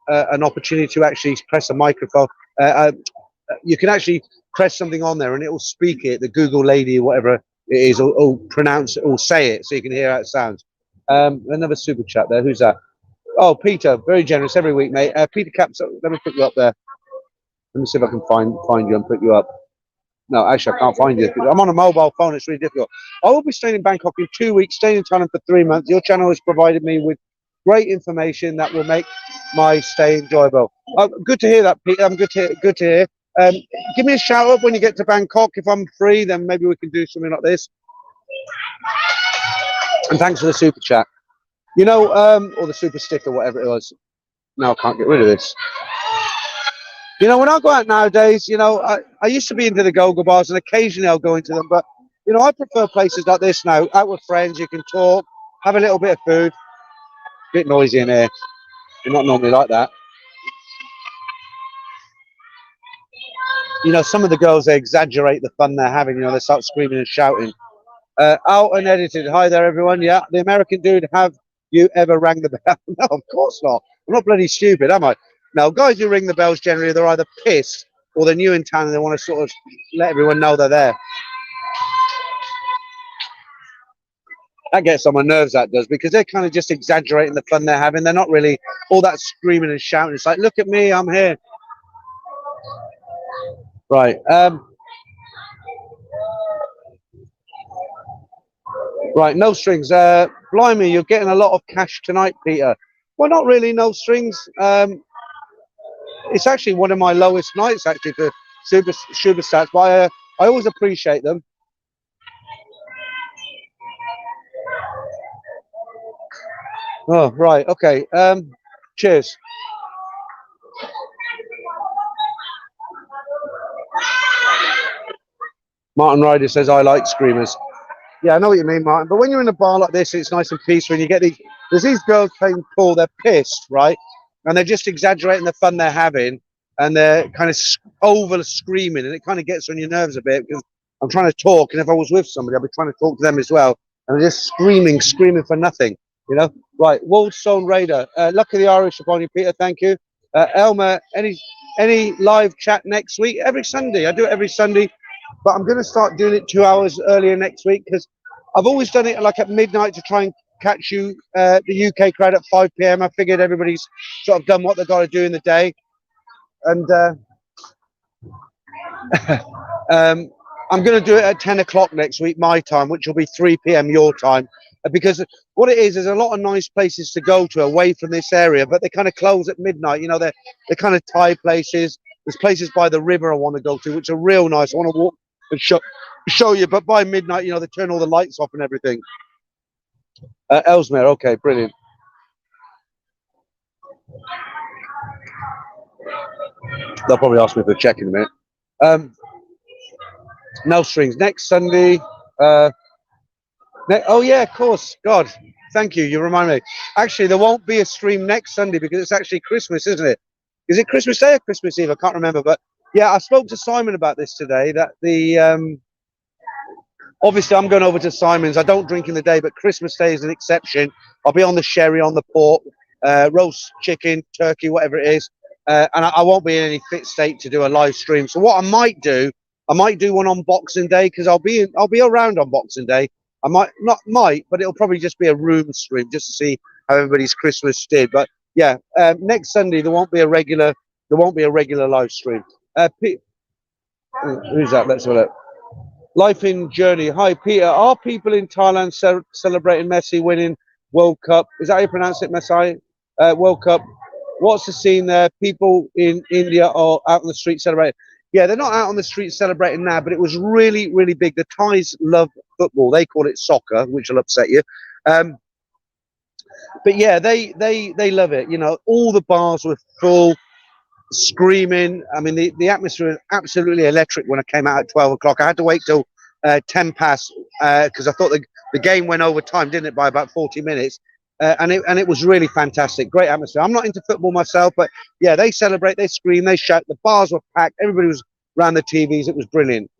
an opportunity to actually press a microphone. You can actually press something on there and it will speak it, the Google lady or whatever it is, or pronounce it or say it so you can hear how it sounds. Another super chat there. Who's that? Oh, Peter, very generous every week, mate. Peter Caps, let me put you up there. Let me see if I can find you and put you up. No, actually, I can't find you. I'm on a mobile phone. It's really difficult. I will be staying in Bangkok in 2 weeks, staying in Thailand for 3 months. Your channel has provided me with great information that will make my stay enjoyable. Good to hear that, Peter. Good to hear. Give me a shout out when you get to Bangkok. If I'm free, then maybe we can do something like this. And thanks for the super chat. Or the super sticker, whatever it was. Now I can't get rid of this. When I go out nowadays, I used to be into the go-go bars and occasionally I'll go into them, but, I prefer places like this now, out with friends, you can talk, have a little bit of food. A bit noisy in here. You're not normally like that. Some of the girls, they exaggerate the fun they're having, they start screaming and shouting. Out and edited. Hi there, everyone. Yeah, the American dude, have you ever rang the bell? No, of course not. I'm not bloody stupid, am I? Now, guys who ring the bells, generally, they're either pissed or they're new in town and they want to sort of let everyone know they're there. That gets on my nerves, that does, because they're kind of just exaggerating the fun they're having. They're not really all that screaming and shouting. It's like, look at me, I'm here. Right. Right, no strings. Blimey, you're getting a lot of cash tonight, Peter. Well, not really, no strings. It's actually one of my lowest nights, actually, for super stats, but I always appreciate them. Oh, right, okay. Cheers. Martin Ryder says, I like screamers. Yeah, I know what you mean, Martin. But when you're in a bar like this, it's nice and peaceful. And you get there's these girls playing pool. They're pissed, right? And they're just exaggerating the fun they're having, and they're kind of over screaming, and it kind of gets on your nerves a bit because I'm trying to talk, and if I was with somebody, I'd be trying to talk to them as well, and they're just screaming for nothing, Right, Waldstone Raider. Lucky the Irish upon you, Peter. Thank you. Elmer, any live chat next week? Every Sunday. I do it every Sunday. but I'm going to start doing it 2 hours earlier next week because I've always done it like at midnight to try and catch you, the UK crowd at 5 p.m. I figured everybody's sort of done what they've got to do in the day, and I'm going to do it at 10 o'clock next week, my time, which will be 3 p.m. your time. Because what it is, there's a lot of nice places to go to away from this area, but they kind of close at midnight. You know, they're kind of Thai places. There's places by the river I want to go to, which are real nice. I want to walk and show you, but by midnight, you know, they turn all the lights off and everything. Ellesmere, okay, brilliant. They'll probably ask me for a check in a minute. No strings next Sunday. Oh yeah, of course. God, thank you. You remind me. Actually, there won't be a stream next Sunday because it's actually Christmas, isn't it? Is it Christmas Day or Christmas Eve? I can't remember. But yeah, I spoke to Simon about this today. That the obviously I'm going over to Simon's. I don't drink in the day, but Christmas Day is an exception. I'll be on the sherry, on the pork, roast chicken, turkey, whatever it is, and I won't be in any fit state to do a live stream. So what I might do one on Boxing Day because I'll be around on Boxing Day. I but it'll probably just be a room stream just to see how everybody's Christmas did. But yeah, next Sunday there won't be a regular live stream. Who's that? Let's have a look. Life in Journey. Hi Peter. Are people in Thailand celebrating Messi winning World Cup? Is that how you pronounce it, Messi? World Cup. What's the scene there? People in India are out on the street celebrating. Yeah, they're not out on the street celebrating now, but it was really, really big. The Thais love football. They call it soccer, which will upset you. But yeah, they love it. You know, all the bars were full, screaming. I mean, the atmosphere was absolutely electric when I came out at 12 o'clock. I had to wait till 10 past because I thought the game went over time, didn't it, by about 40 minutes. And it was really fantastic. Great atmosphere. I'm not into football myself, but yeah, they celebrate, they scream, they shout. The bars were packed. Everybody was around the TVs. It was brilliant.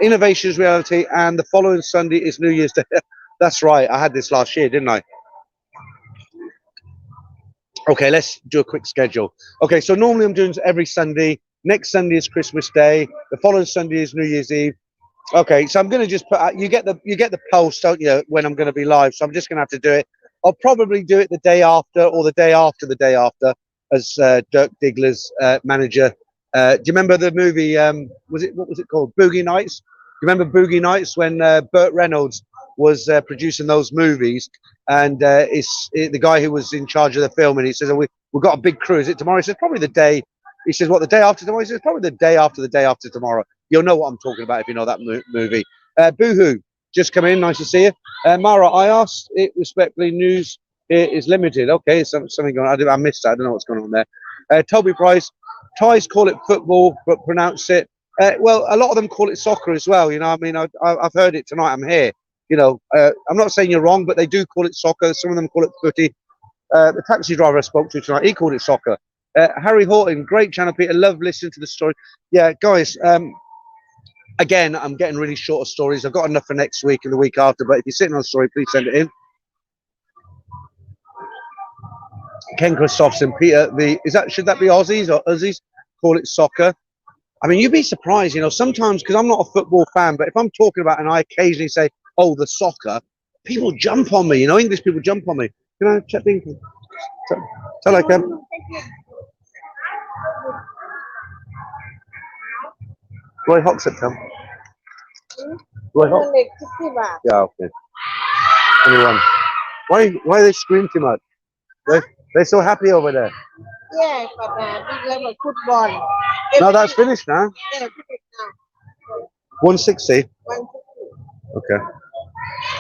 Innovations reality, and the following Sunday is New Year's Day. That's right. I had this last year, didn't I? Okay, let's do a quick schedule. Okay, so normally I'm doing every Sunday. Next Sunday is Christmas Day. The following Sunday is New Year's Eve. Okay, so I'm going to just put out, you get the post, don't you, when I'm going to be live. So I'm just going to have to do it. I'll probably do it the day after or the day after the day after as Dirk Diggler's manager. Do you remember the movie, what was it called? Boogie Nights? Do you remember Boogie Nights when Burt Reynolds was producing those movies? And the guy who was in charge of the film, and he says, we've got a big crew. Is it tomorrow? He says, probably the day. He says, what, the day after tomorrow? He says, probably the day after tomorrow. You'll know what I'm talking about if you know that movie. Boohoo, just come in. Nice to see you. Mara, I asked it respectfully. News here is limited. Okay, something going on. I missed that. I don't know what's going on there. Toby Price, Thais call it football, but pronounce it. Well, a lot of them call it soccer as well. You know, I mean, I've heard it tonight. I'm here. You know, I'm not saying you're wrong, but they do call it soccer. Some of them call it footy. The taxi driver I spoke to tonight, he called it soccer. Harry Horton, great channel, Peter. Love listening to the story. Yeah, guys. Again, I'm getting really short of stories. I've got enough for next week and the week after. But if you're sitting on a story, please send it in. Ken Christophson, Peter. Should that be Aussies or Uzzies? Call it soccer. I mean, you'd be surprised, you know. Sometimes, because I'm not a football fan, but if I'm talking about and I occasionally say, "Oh, the soccer," people jump on me. You know, English people jump on me. Can I chat in? Tell I can. Roy Hoxett, come. Roy Hoxett. Yeah, okay. Anyone? Why are they screaming too much? They're so happy over there. Yeah, but we love a football. No, that's finished now. Yeah, finished now. 160. 150. Okay.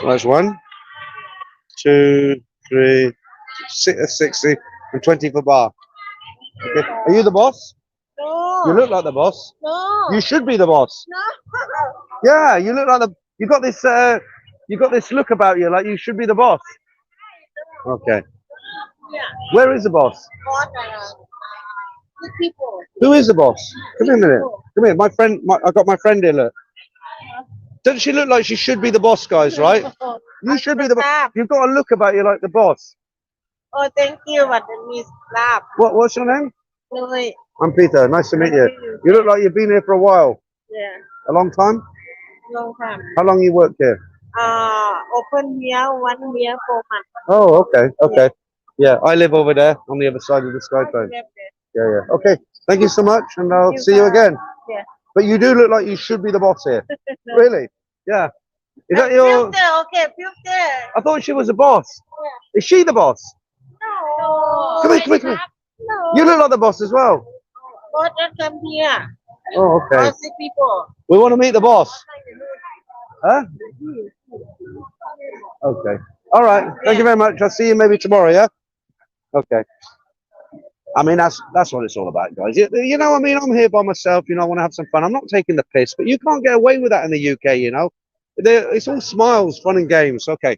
Well, that's 1, 2, 3, 60, and 20 for bar. Okay. Are you the boss? No. You look like the boss. No. You should be the boss. No. Yeah, you look like you got this look about you, like you should be the boss. Okay. Yeah. Where is the boss? Good people. Who is the boss? Come here a minute. Come here. My friend. I got my friend here. Look. Doesn't she look like she should be the boss, guys? Right? You should be the boss. You've got a look about you like the boss. Oh, thank you. But Miss Lab. What's your name? Louis. I'm Peter. Nice to meet you. You look like you've been here for a while. Yeah, A long time? long time. How long you worked here? Open here 1 year 4 months. Oh, okay, okay. Yeah, I live over there on the other side of the skyphone. Left there. Yeah, yeah. Okay, thank you so much, and I'll You see you got- again. Yeah. But you do look like you should be the boss here. Really? Yeah. Is that your... Filter, okay, filter. I thought she was the boss. Is she the boss? No. Come here, come here, come here. No. You look like the boss as well. Boss just come here. Oh, okay. All 6 people. We want to meet the boss. Huh? Okay. All right. Thank you very much. I'll see you maybe tomorrow, yeah? Okay. I mean, that's what it's all about, guys. You know, I mean, I'm here by myself. You know, I want to have some fun. I'm not taking the piss, but you can't get away with that in the UK, you know. It's all smiles, fun and games. Okay.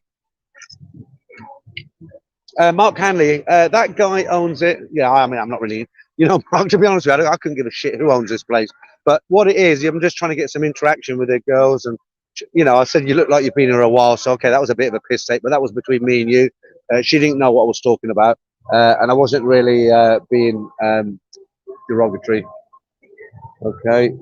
Mark Hanley, that guy owns it. Yeah, I mean, I'm not really, you know, Mark, to be honest with you, I couldn't give a shit who owns this place. But what it is, I'm just trying to get some interaction with the girls. And, you know, I said, you look like you've been here a while. So, okay, that was a bit of a piss take, but that was between me and you. She didn't know what I was talking about. And I wasn't really being derogatory. Okay.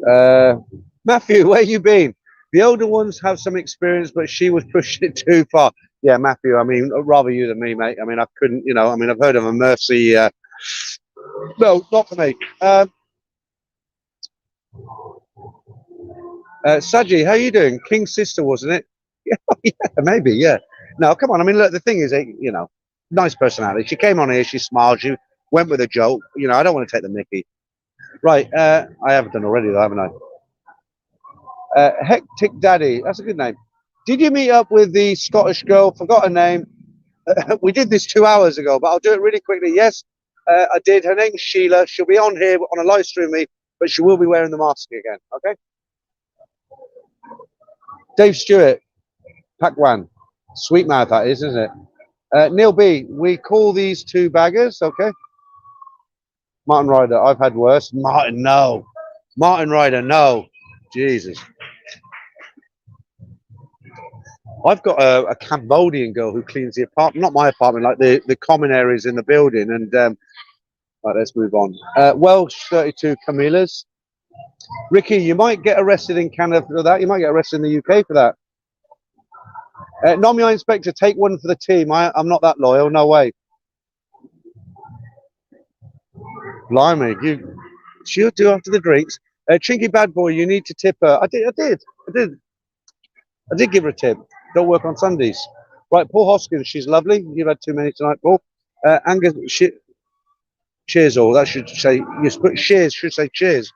Matthew, where you been? The older ones have some experience, but she was pushing it too far. Yeah, Matthew, I mean, rather you than me, mate. I mean, I couldn't, you know, I mean, I've heard of a mercy. No, not for me. Saji, how you doing? King's sister, wasn't it? Yeah, maybe, yeah. No, come on. I mean, look, the thing is, you know, nice personality. She came on here, she smiled, she went with a joke. You know, I don't want to take the mickey. Right, I haven't done already, though, haven't I? Hectic Daddy, that's a good name. Did you meet up with the Scottish girl? Forgot her name. We did this 2 hours ago, but I'll do it really quickly. Yes, I did. Her name's Sheila. She'll be on here on a live stream with me, but she will be wearing the mask again. Okay. Dave Stewart, Pakwan, sweet mouth that is, isn't it? Neil B, we call these two baggers. Okay. Martin Ryder, I've had worse. Martin, no. Martin Ryder, no. Jesus. I've got a Cambodian girl who cleans the apartment, not my apartment, like the common areas in the building. And right, let's move on. Welsh 32 Camilas. Ricky, you might get arrested in Canada for that. You might get arrested in the UK for that. Nomia Inspector, take one for the team. I'm not that loyal. No way. Blimey, she'll do after the drinks. Chinky Bad Boy, you need to tip her. I did give her a tip. Don't work on Sundays. Right, Paul Hoskins, she's lovely. You've had too many tonight, Paul. Angus, cheers all. That should say, you put cheers, should say cheers.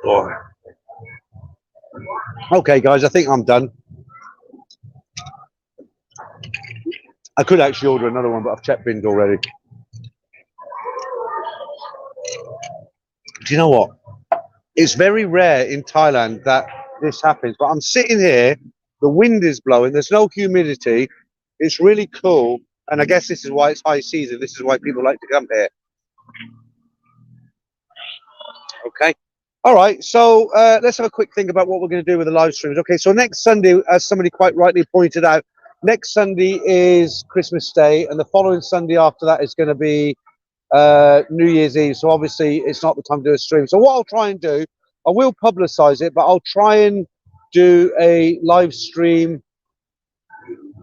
Oh. Okay, guys, I think I'm done. I could actually order another one, but I've checked bins already. Do you know what? It's very rare in Thailand that this happens, but I'm sitting here, the wind is blowing, there's no humidity, it's really cool, and I guess this is why it's high season, this is why people like to come here. Okay, all right, so let's have a quick think about what we're going to do with the live streams. Okay, so next Sunday, as somebody quite rightly pointed out, next Sunday is Christmas Day, and the following Sunday after that is going to be New Year's Eve, so obviously it's not the time to do a stream. So what I'll try and do, I will publicize it, but I'll try and do a live stream.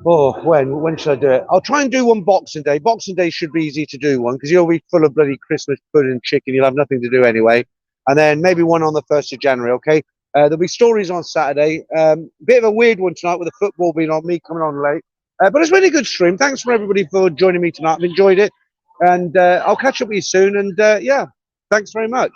Oh, when should I do it? I'll try and do one Boxing Day. Boxing Day should be easy to do one because you'll be full of bloody Christmas pudding and chicken. You'll have nothing to do anyway. And then maybe one on the 1st of January. Okay. There'll be stories on Saturday. Bit of a weird one tonight with the football being on, me coming on late. But it's a really good stream. Thanks for everybody for joining me tonight. I've enjoyed it. And I'll catch up with you soon. And yeah, thanks very much.